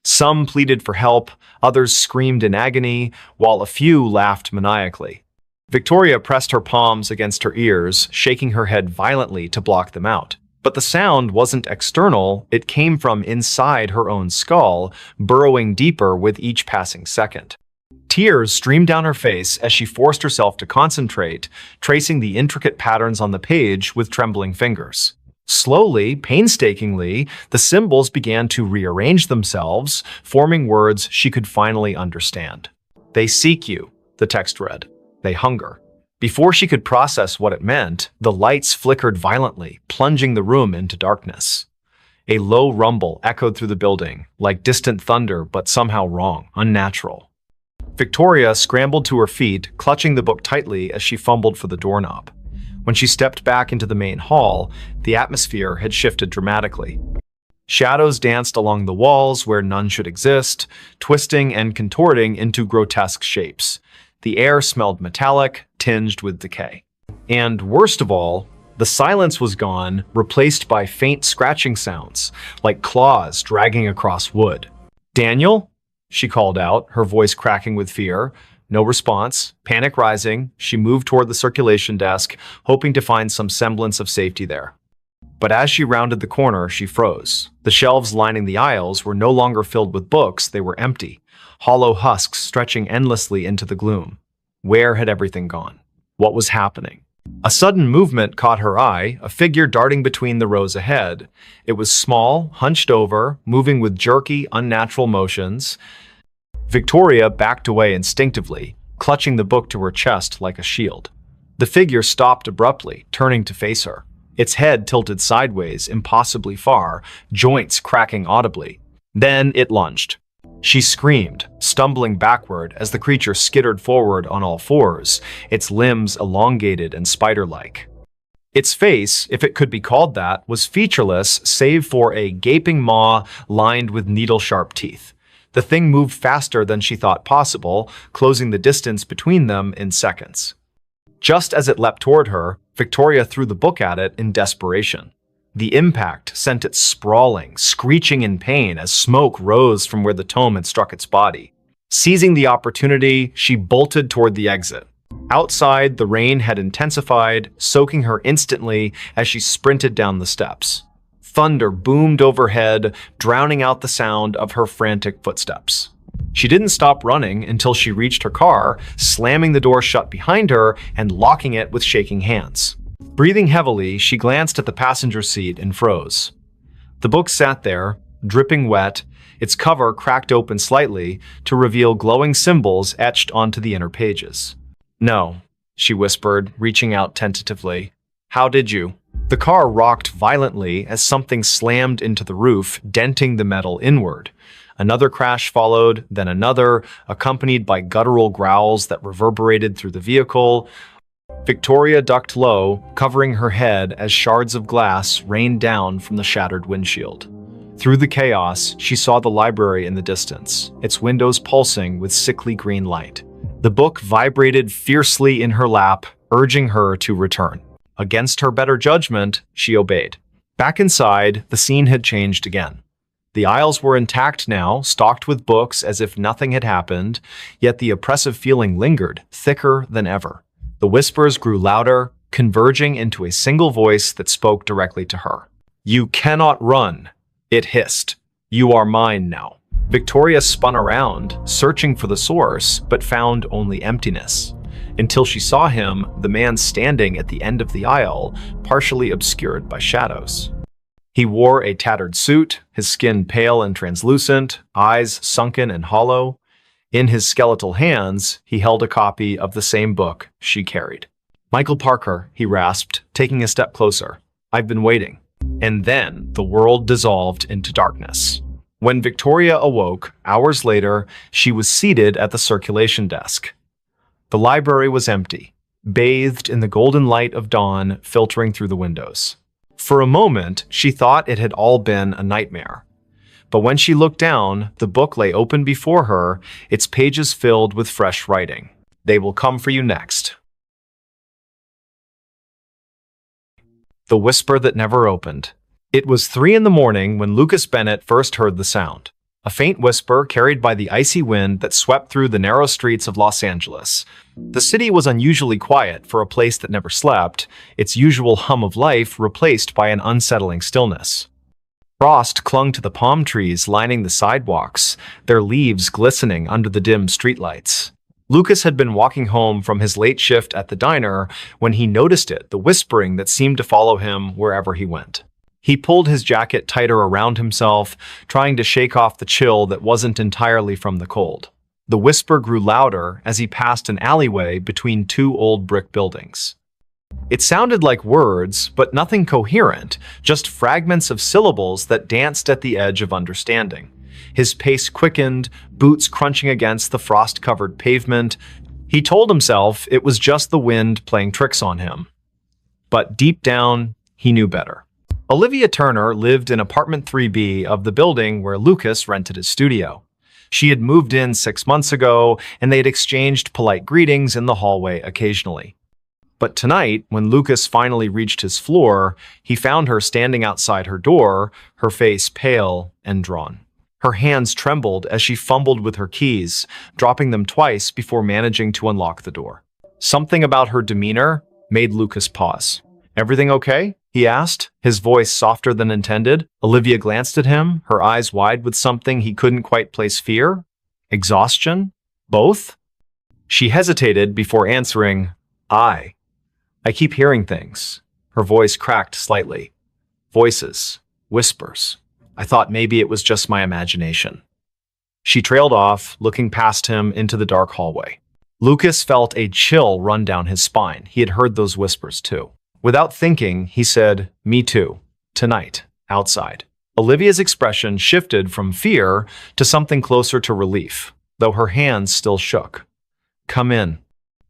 Some pleaded for help, others screamed in agony, while a few laughed maniacally. Victoria pressed her palms against her ears, shaking her head violently to block them out. But the sound wasn't external, it came from inside her own skull, burrowing deeper with each passing second. Tears streamed down her face as she forced herself to concentrate, tracing the intricate patterns on the page with trembling fingers. Slowly, painstakingly, the symbols began to rearrange themselves, forming words she could finally understand. "They seek you," the text read. "They hunger." Before she could process what it meant, the lights flickered violently, plunging the room into darkness. A low rumble echoed through the building, like distant thunder, but somehow wrong, unnatural. Victoria scrambled to her feet, clutching the book tightly as she fumbled for the doorknob. When she stepped back into the main hall, the atmosphere had shifted dramatically. Shadows danced along the walls where none should exist, twisting and contorting into grotesque shapes. The air smelled metallic, tinged with decay. And worst of all, the silence was gone, replaced by faint scratching sounds, like claws dragging across wood. "Daniel?" she called out, her voice cracking with fear. No response. Panic rising, she moved toward the circulation desk, hoping to find some semblance of safety there. But as she rounded the corner, she froze. The shelves lining the aisles were no longer filled with books, they were empty, hollow husks stretching endlessly into the gloom. Where had everything gone? What was happening? A sudden movement caught her eye, a figure darting between the rows ahead. It was small, hunched over, moving with jerky, unnatural motions. Victoria backed away instinctively, clutching the book to her chest like a shield. The figure stopped abruptly, turning to face her. Its head tilted sideways, impossibly far, joints cracking audibly. Then it lunged. She screamed, stumbling backward as the creature skittered forward on all fours, its limbs elongated and spider-like. Its face, if it could be called that, was featureless save for a gaping maw lined with needle-sharp teeth. The thing moved faster than she thought possible, closing the distance between them in seconds. Just as it leapt toward her, Victoria threw the book at it in desperation. The impact sent it sprawling, screeching in pain as smoke rose from where the tome had struck its body. Seizing the opportunity, she bolted toward the exit. Outside, the rain had intensified, soaking her instantly as she sprinted down the steps. Thunder boomed overhead, drowning out the sound of her frantic footsteps. She didn't stop running until she reached her car, slamming the door shut behind her and locking it with shaking hands. Breathing heavily, she glanced at the passenger seat and froze. The book sat there, dripping wet, its cover cracked open slightly to reveal glowing symbols etched onto the inner pages. "No," she whispered, reaching out tentatively. "How did you?" The car rocked violently as something slammed into the roof, denting the metal inward. Another crash followed, then another, accompanied by guttural growls that reverberated through the vehicle. Victoria ducked low, covering her head as shards of glass rained down from the shattered windshield. Through the chaos, she saw the library in the distance, its windows pulsing with sickly green light. The book vibrated fiercely in her lap, urging her to return. Against her better judgment, she obeyed. Back inside, the scene had changed again. The aisles were intact now, stocked with books as if nothing had happened, yet the oppressive feeling lingered, thicker than ever. The whispers grew louder, converging into a single voice that spoke directly to her. "You cannot run," it hissed. "You are mine now." Victoria spun around, searching for the source, but found only emptiness. Until she saw him, the man standing at the end of the aisle, partially obscured by shadows. He wore a tattered suit, his skin pale and translucent, eyes sunken and hollow. In his skeletal hands, he held a copy of the same book she carried. "Michael Parker," he rasped, taking a step closer. "I've been waiting." And then the world dissolved into darkness. When Victoria awoke, hours later, she was seated at the circulation desk. The library was empty, bathed in the golden light of dawn filtering through the windows. For a moment, she thought it had all been a nightmare. But when she looked down, the book lay open before her, its pages filled with fresh writing. "They will come for you next." The whisper that never opened. It was 3 a.m. when Lucas Bennett first heard the sound. A faint whisper carried by the icy wind that swept through the narrow streets of Los Angeles. The city was unusually quiet for a place that never slept, its usual hum of life replaced by an unsettling stillness. Frost clung to the palm trees lining the sidewalks, their leaves glistening under the dim streetlights. Lucas had been walking home from his late shift at the diner when he noticed it, the whispering that seemed to follow him wherever he went. He pulled his jacket tighter around himself, trying to shake off the chill that wasn't entirely from the cold. The whisper grew louder as he passed an alleyway between two old brick buildings. It sounded like words, but nothing coherent, just fragments of syllables that danced at the edge of understanding. His pace quickened, boots crunching against the frost-covered pavement. He told himself it was just the wind playing tricks on him. But deep down, he knew better. Olivia Turner lived in apartment 3B of the building where Lucas rented his studio. She had moved in 6 months ago, and they had exchanged polite greetings in the hallway occasionally. But tonight, when Lucas finally reached his floor, he found her standing outside her door, her face pale and drawn. Her hands trembled as she fumbled with her keys, dropping them twice before managing to unlock the door. Something about her demeanor made Lucas pause. "Everything okay?" he asked, his voice softer than intended. Olivia glanced at him, her eyes wide with something he couldn't quite place. Fear? Exhaustion? Both? She hesitated before answering, I keep hearing things." Her voice cracked slightly. Voices. Whispers. I thought maybe it was just my imagination. She trailed off, looking past him into the dark hallway. Lucas felt a chill run down his spine. He had heard those whispers too. Without thinking, he said, "Me too. Tonight. Outside." Olivia's expression shifted from fear to something closer to relief, though her hands still shook. "Come in,"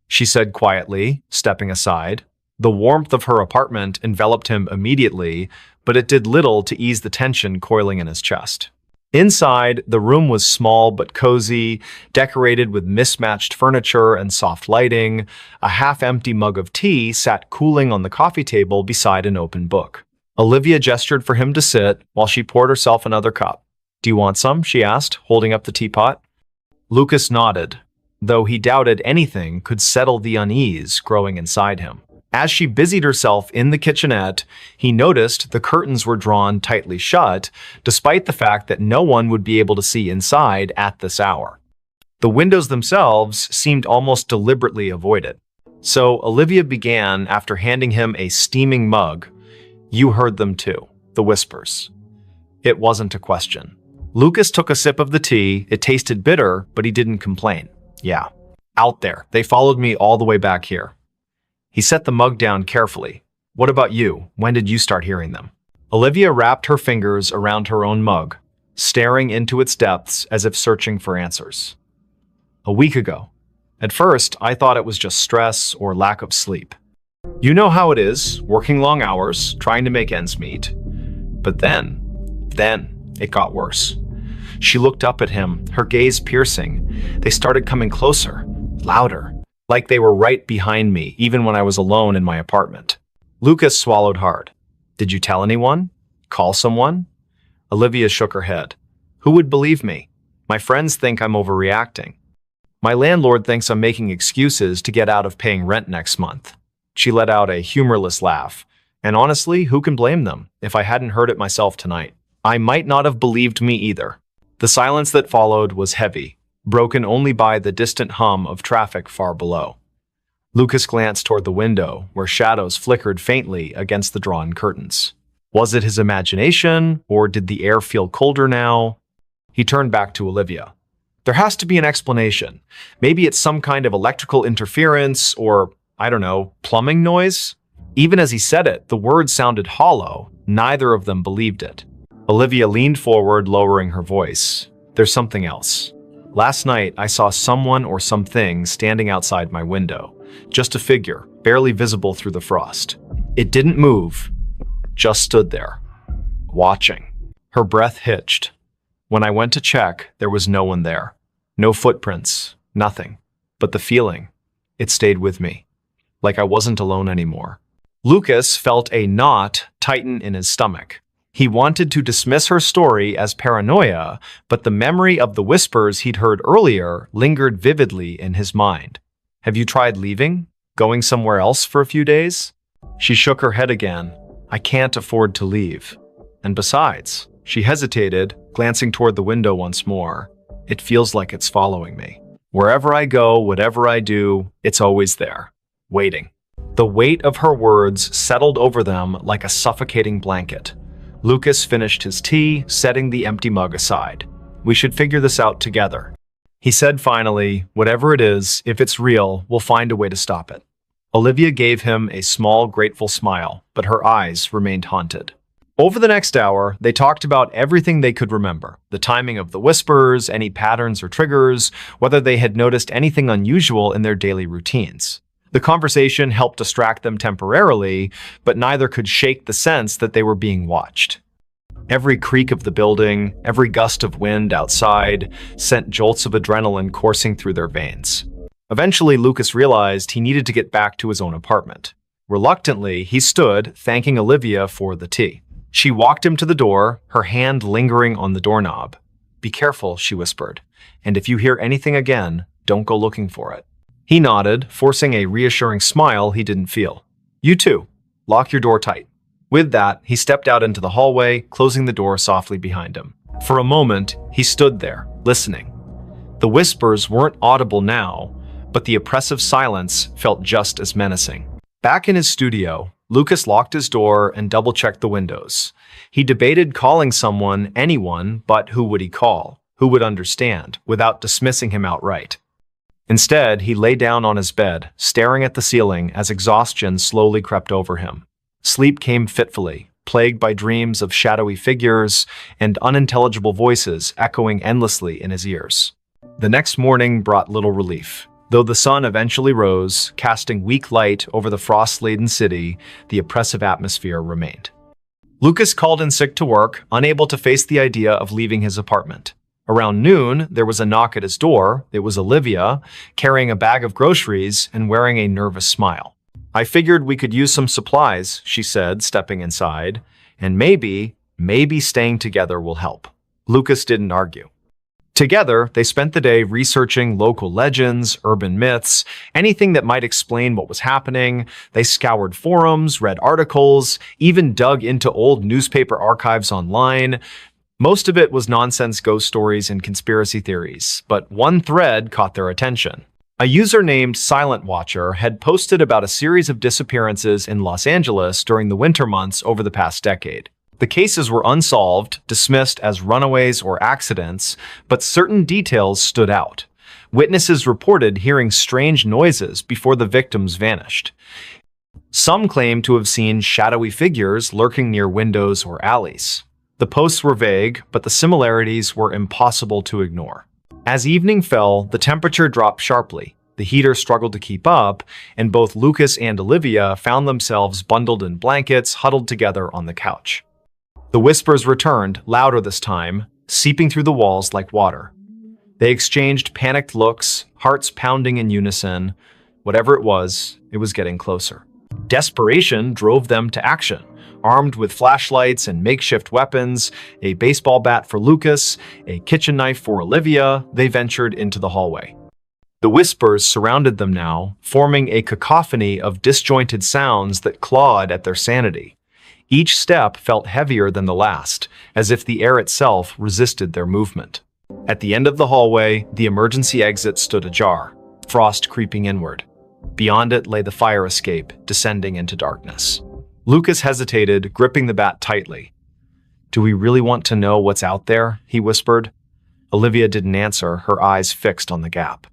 she said quietly, stepping aside. The warmth of her apartment enveloped him immediately, but it did little to ease the tension coiling in his chest. Inside, the room was small but cozy, decorated with mismatched furniture and soft lighting. A half-empty mug of tea sat cooling on the coffee table beside an open book. Olivia gestured for him to sit while she poured herself another cup. "Do you want some?" she asked, holding up the teapot. Lucas nodded, though he doubted anything could settle the unease growing inside him. As she busied herself in the kitchenette, he noticed the curtains were drawn tightly shut, despite the fact that no one would be able to see inside at this hour. The windows themselves seemed almost deliberately avoided. So Olivia began after handing him a steaming mug. "You heard them too, the whispers." It wasn't a question. Lucas took a sip of the tea. It tasted bitter, but he didn't complain. "Yeah, out there. They followed me all the way back here." He set the mug down carefully. "What about you? When did you start hearing them?" Olivia wrapped her fingers around her own mug, staring into its depths as if searching for answers. "A week ago. At first, I thought it was just stress or lack of sleep. You know how it is, working long hours, trying to make ends meet. But then it got worse." She looked up at him, her gaze piercing. "They started coming closer, louder. Like they were right behind me, even when I was alone in my apartment." Lucas swallowed hard. "Did you tell anyone? Call someone?" Olivia shook her head. "Who would believe me? My friends think I'm overreacting. My landlord thinks I'm making excuses to get out of paying rent next month." She let out a humorless laugh. "And honestly, who can blame them? If I hadn't heard it myself tonight, I might not have believed me either." The silence that followed was heavy, broken only by the distant hum of traffic far below. Lucas glanced toward the window, where shadows flickered faintly against the drawn curtains. Was it his imagination, or did the air feel colder now? He turned back to Olivia. "There has to be an explanation. Maybe it's some kind of electrical interference, or, I don't know, plumbing noise?" Even as he said it, the words sounded hollow. Neither of them believed it. Olivia leaned forward, lowering her voice. "There's something else. Last night, I saw someone or something standing outside my window. Just a figure, barely visible through the frost. It didn't move, just stood there, watching." Her breath hitched. "When I went to check, there was no one there. No footprints, nothing. But the feeling, it stayed with me. Like I wasn't alone anymore." Lucas felt a knot tighten in his stomach. He wanted to dismiss her story as paranoia, but the memory of the whispers he'd heard earlier lingered vividly in his mind. "Have you tried leaving? Going somewhere else for a few days?" She shook her head again. "I can't afford to leave. And besides," she hesitated, glancing toward the window once more, "it feels like it's following me." Wherever I go, whatever I do, it's always there, waiting. The weight of her words settled over them like a suffocating blanket. Lucas finished his tea, setting the empty mug aside. We should figure this out together. He said finally, whatever it is, if it's real, we'll find a way to stop it. Olivia gave him a small, grateful smile, but her eyes remained haunted. Over the next hour, they talked about everything they could remember, the timing of the whispers, any patterns or triggers, whether they had noticed anything unusual in their daily routines. The conversation helped distract them temporarily, but neither could shake the sense that they were being watched. Every creak of the building, every gust of wind outside, sent jolts of adrenaline coursing through their veins. Eventually, Lucas realized he needed to get back to his own apartment. Reluctantly, he stood, thanking Olivia for the tea. She walked him to the door, her hand lingering on the doorknob. "Be careful," she whispered, "and if you hear anything again, don't go looking for it." He nodded, forcing a reassuring smile he didn't feel. "You too. Lock your door tight." With that, he stepped out into the hallway, closing the door softly behind him. For a moment, he stood there, listening. The whispers weren't audible now, but the oppressive silence felt just as menacing. Back in his studio, Lucas locked his door and double-checked the windows. He debated calling someone, anyone, but who would he call? Who would understand, without dismissing him outright? Instead, he lay down on his bed, staring at the ceiling as exhaustion slowly crept over him. Sleep came fitfully, plagued by dreams of shadowy figures and unintelligible voices echoing endlessly in his ears. The next morning brought little relief. Though the sun eventually rose, casting weak light over the frost-laden city, the oppressive atmosphere remained. Lucas called in sick to work, unable to face the idea of leaving his apartment. Around noon, there was a knock at his door. It was Olivia, carrying a bag of groceries and wearing a nervous smile. "I figured we could use some supplies," she said, stepping inside, "and maybe staying together will help." Lucas didn't argue. Together, they spent the day researching local legends, urban myths, anything that might explain what was happening. They scoured forums, read articles, even dug into old newspaper archives online. Most of it was nonsense ghost stories and conspiracy theories, but one thread caught their attention. A user named Silent Watcher had posted about a series of disappearances in Los Angeles during the winter months over the past decade. The cases were unsolved, dismissed as runaways or accidents, but certain details stood out. Witnesses reported hearing strange noises before the victims vanished. Some claimed to have seen shadowy figures lurking near windows or alleys. The posts were vague, but the similarities were impossible to ignore. As evening fell, the temperature dropped sharply. The heater struggled to keep up, and both Lucas and Olivia found themselves bundled in blankets, huddled together on the couch. The whispers returned, louder this time, seeping through the walls like water. They exchanged panicked looks, hearts pounding in unison. Whatever it was getting closer. Desperation drove them to action. Armed with flashlights and makeshift weapons, a baseball bat for Lucas, a kitchen knife for Olivia, they ventured into the hallway. The whispers surrounded them now, forming a cacophony of disjointed sounds that clawed at their sanity. Each step felt heavier than the last, as if the air itself resisted their movement. At the end of the hallway, the emergency exit stood ajar, frost creeping inward. Beyond it lay the fire escape, descending into darkness. Lucas hesitated, gripping the bat tightly. "Do we really want to know what's out there?" he whispered. Olivia didn't answer, her eyes fixed on the gap.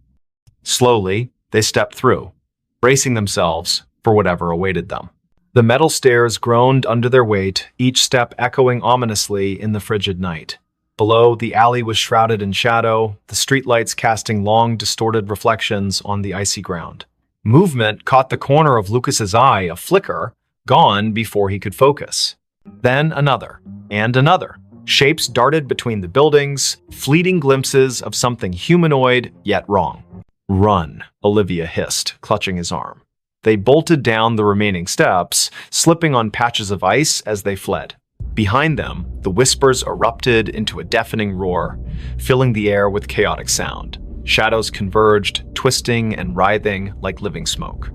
Slowly, they stepped through, bracing themselves for whatever awaited them. The metal stairs groaned under their weight, each step echoing ominously in the frigid night. Below, the alley was shrouded in shadow, the streetlights casting long, distorted reflections on the icy ground. Movement caught the corner of Lucas's eye, a flicker, gone before he could focus. Then another, and another. Shapes darted between the buildings, fleeting glimpses of something humanoid, yet wrong. "Run," Olivia hissed, clutching his arm. They bolted down the remaining steps, slipping on patches of ice as they fled. Behind them, the whispers erupted into a deafening roar, filling the air with chaotic sound. Shadows converged, twisting and writhing like living smoke.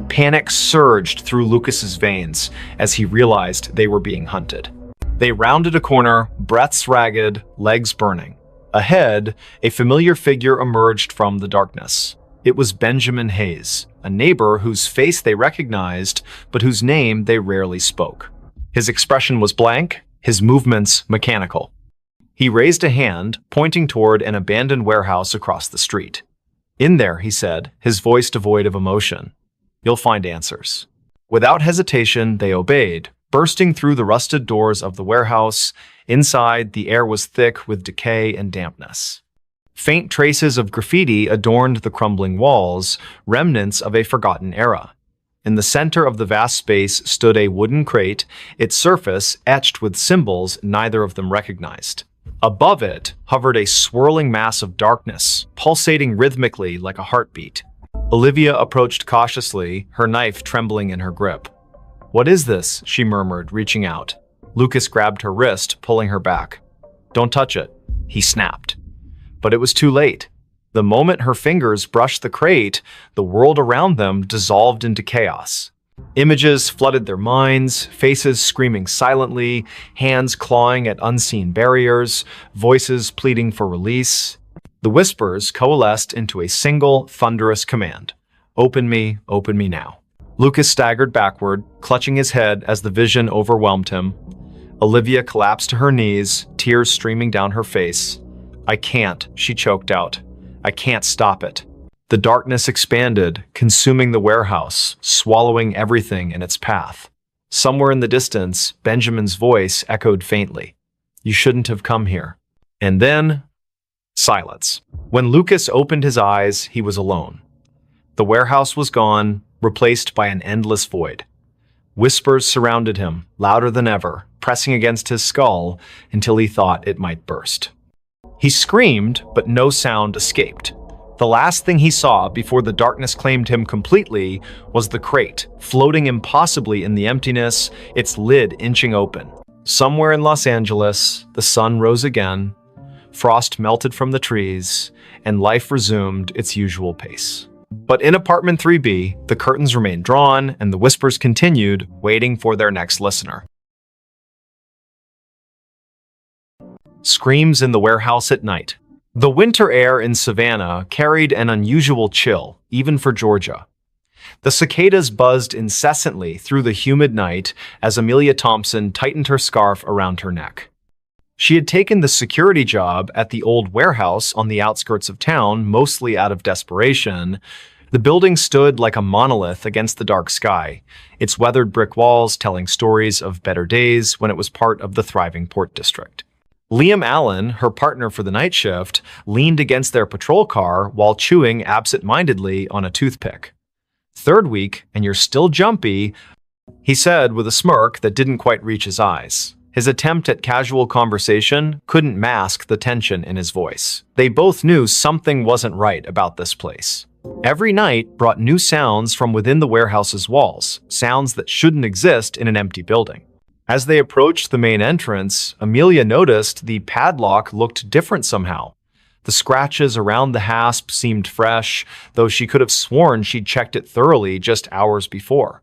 Panic surged through Lucas's veins as he realized they were being hunted. They rounded a corner, breaths ragged, legs burning. Ahead, a familiar figure emerged from the darkness. It was Benjamin Hayes, a neighbor whose face they recognized, but whose name they rarely spoke. His expression was blank, his movements mechanical. He raised a hand, pointing toward an abandoned warehouse across the street. "In there," he said, his voice devoid of emotion. "You'll find answers." Without hesitation, they obeyed, bursting through the rusted doors of the warehouse. Inside, the air was thick with decay and dampness. Faint traces of graffiti adorned the crumbling walls, remnants of a forgotten era. In the center of the vast space stood a wooden crate, its surface etched with symbols neither of them recognized. Above it hovered a swirling mass of darkness, pulsating rhythmically like a heartbeat. Olivia approached cautiously, her knife trembling in her grip. "What is this?" she murmured, reaching out. Lucas grabbed her wrist, pulling her back. "Don't touch it," he snapped. But it was too late. The moment her fingers brushed the crate, the world around them dissolved into chaos. Images flooded their minds, faces screaming silently, hands clawing at unseen barriers, voices pleading for release. The whispers coalesced into a single, thunderous command. Open me now." Lucas staggered backward, clutching his head as the vision overwhelmed him. Olivia collapsed to her knees, tears streaming down her face. "I can't," she choked out. "I can't stop it." The darkness expanded, consuming the warehouse, swallowing everything in its path. Somewhere in the distance, Benjamin's voice echoed faintly. "You shouldn't have come here." And then, silence. When Lucas opened his eyes, he was alone. The warehouse was gone, replaced by an endless void. Whispers surrounded him, louder than ever, pressing against his skull until he thought it might burst. He screamed, but no sound escaped. The last thing he saw before the darkness claimed him completely was the crate, floating impossibly in the emptiness, its lid inching open. Somewhere in Los Angeles, the sun rose again, frost melted from the trees, and life resumed its usual pace. But in apartment 3B, the curtains remained drawn and the whispers continued, waiting for their next listener. Screams in the warehouse at night. The winter air in Savannah carried an unusual chill, even for Georgia. The cicadas buzzed incessantly through the humid night as Amelia Thompson tightened her scarf around her neck. She had taken the security job at the old warehouse on the outskirts of town, mostly out of desperation. The building stood like a monolith against the dark sky, its weathered brick walls telling stories of better days when it was part of the thriving Port District. Liam Allen, her partner for the night shift, leaned against their patrol car while chewing absent-mindedly on a toothpick. "Third week, and you're still jumpy," he said with a smirk that didn't quite reach his eyes. His attempt at casual conversation couldn't mask the tension in his voice. They both knew something wasn't right about this place. Every night brought new sounds from within the warehouse's walls, sounds that shouldn't exist in an empty building. As they approached the main entrance, Amelia noticed the padlock looked different somehow. The scratches around the hasp seemed fresh, though she could have sworn she'd checked it thoroughly just hours before.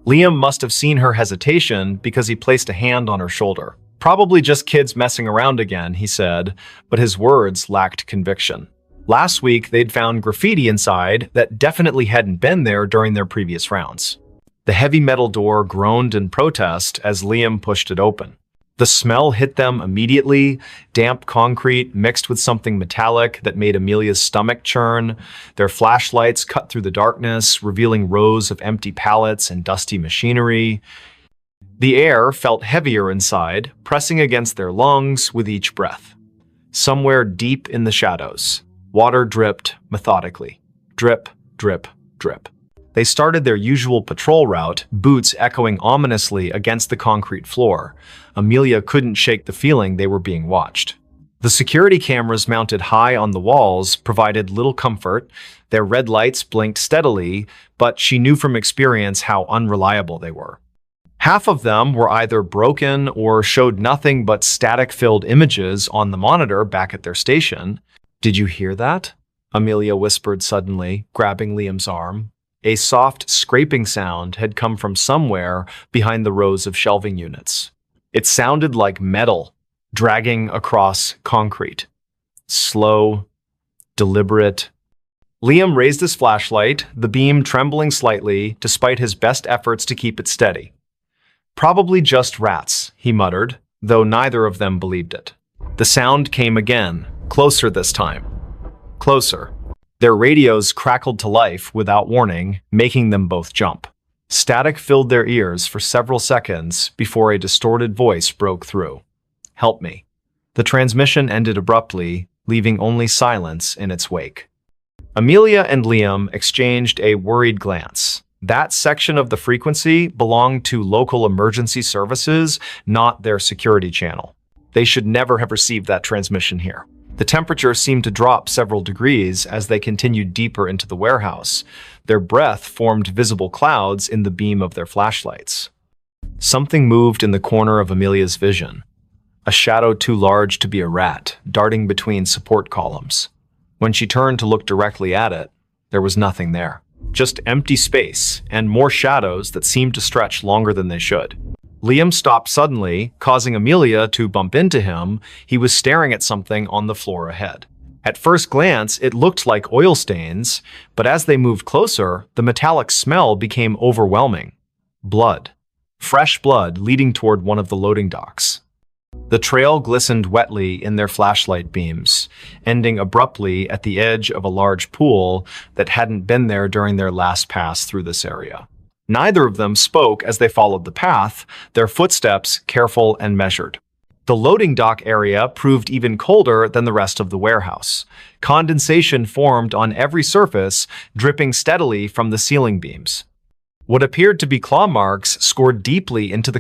Liam must have seen her hesitation because he placed a hand on her shoulder. "Probably just kids messing around again," he said, but his words lacked conviction. Last week, they'd found graffiti inside that definitely hadn't been there during their previous rounds. The heavy metal door groaned in protest as Liam pushed it open. The smell hit them immediately, damp concrete mixed with something metallic that made Amelia's stomach churn. Their flashlights cut through the darkness, revealing rows of empty pallets and dusty machinery. The air felt heavier inside, pressing against their lungs with each breath. Somewhere deep in the shadows, water dripped methodically. Drip, drip, drip. They started their usual patrol route, boots echoing ominously against the concrete floor. Amelia couldn't shake the feeling they were being watched. The security cameras mounted high on the walls provided little comfort. Their red lights blinked steadily, but she knew from experience how unreliable they were. Half of them were either broken or showed nothing but static-filled images on the monitor back at their station. "Did you hear that?" Amelia whispered suddenly, grabbing Liam's arm. A soft scraping sound had come from somewhere behind the rows of shelving units. It sounded like metal dragging across concrete. Slow, deliberate. Liam raised his flashlight, the beam trembling slightly despite his best efforts to keep it steady. "Probably just rats," he muttered, though neither of them believed it. The sound came again, closer this time. Closer. Their radios crackled to life without warning, making them both jump. Static filled their ears for several seconds before a distorted voice broke through. "Help me." The transmission ended abruptly, leaving only silence in its wake. Amelia and Liam exchanged a worried glance. That section of the frequency belonged to local emergency services, not their security channel. They should never have received that transmission here. The temperature seemed to drop several degrees as they continued deeper into the warehouse. Their breath formed visible clouds in the beam of their flashlights. Something moved in the corner of Amelia's vision. A shadow too large to be a rat, darting between support columns. When she turned to look directly at it, there was nothing there. Just empty space and more shadows that seemed to stretch longer than they should. Liam stopped suddenly, causing Amelia to bump into him. He was staring at something on the floor ahead. At first glance, it looked like oil stains, but as they moved closer, the metallic smell became overwhelming. Blood. Fresh blood leading toward one of the loading docks. The trail glistened wetly in their flashlight beams, ending abruptly at the edge of a large pool that hadn't been there during their last pass through this area. Neither of them spoke as they followed the path, their footsteps careful and measured. The loading dock area proved even colder than the rest of the warehouse. Condensation formed on every surface, dripping steadily from the ceiling beams. What appeared to be claw marks scored deeply into the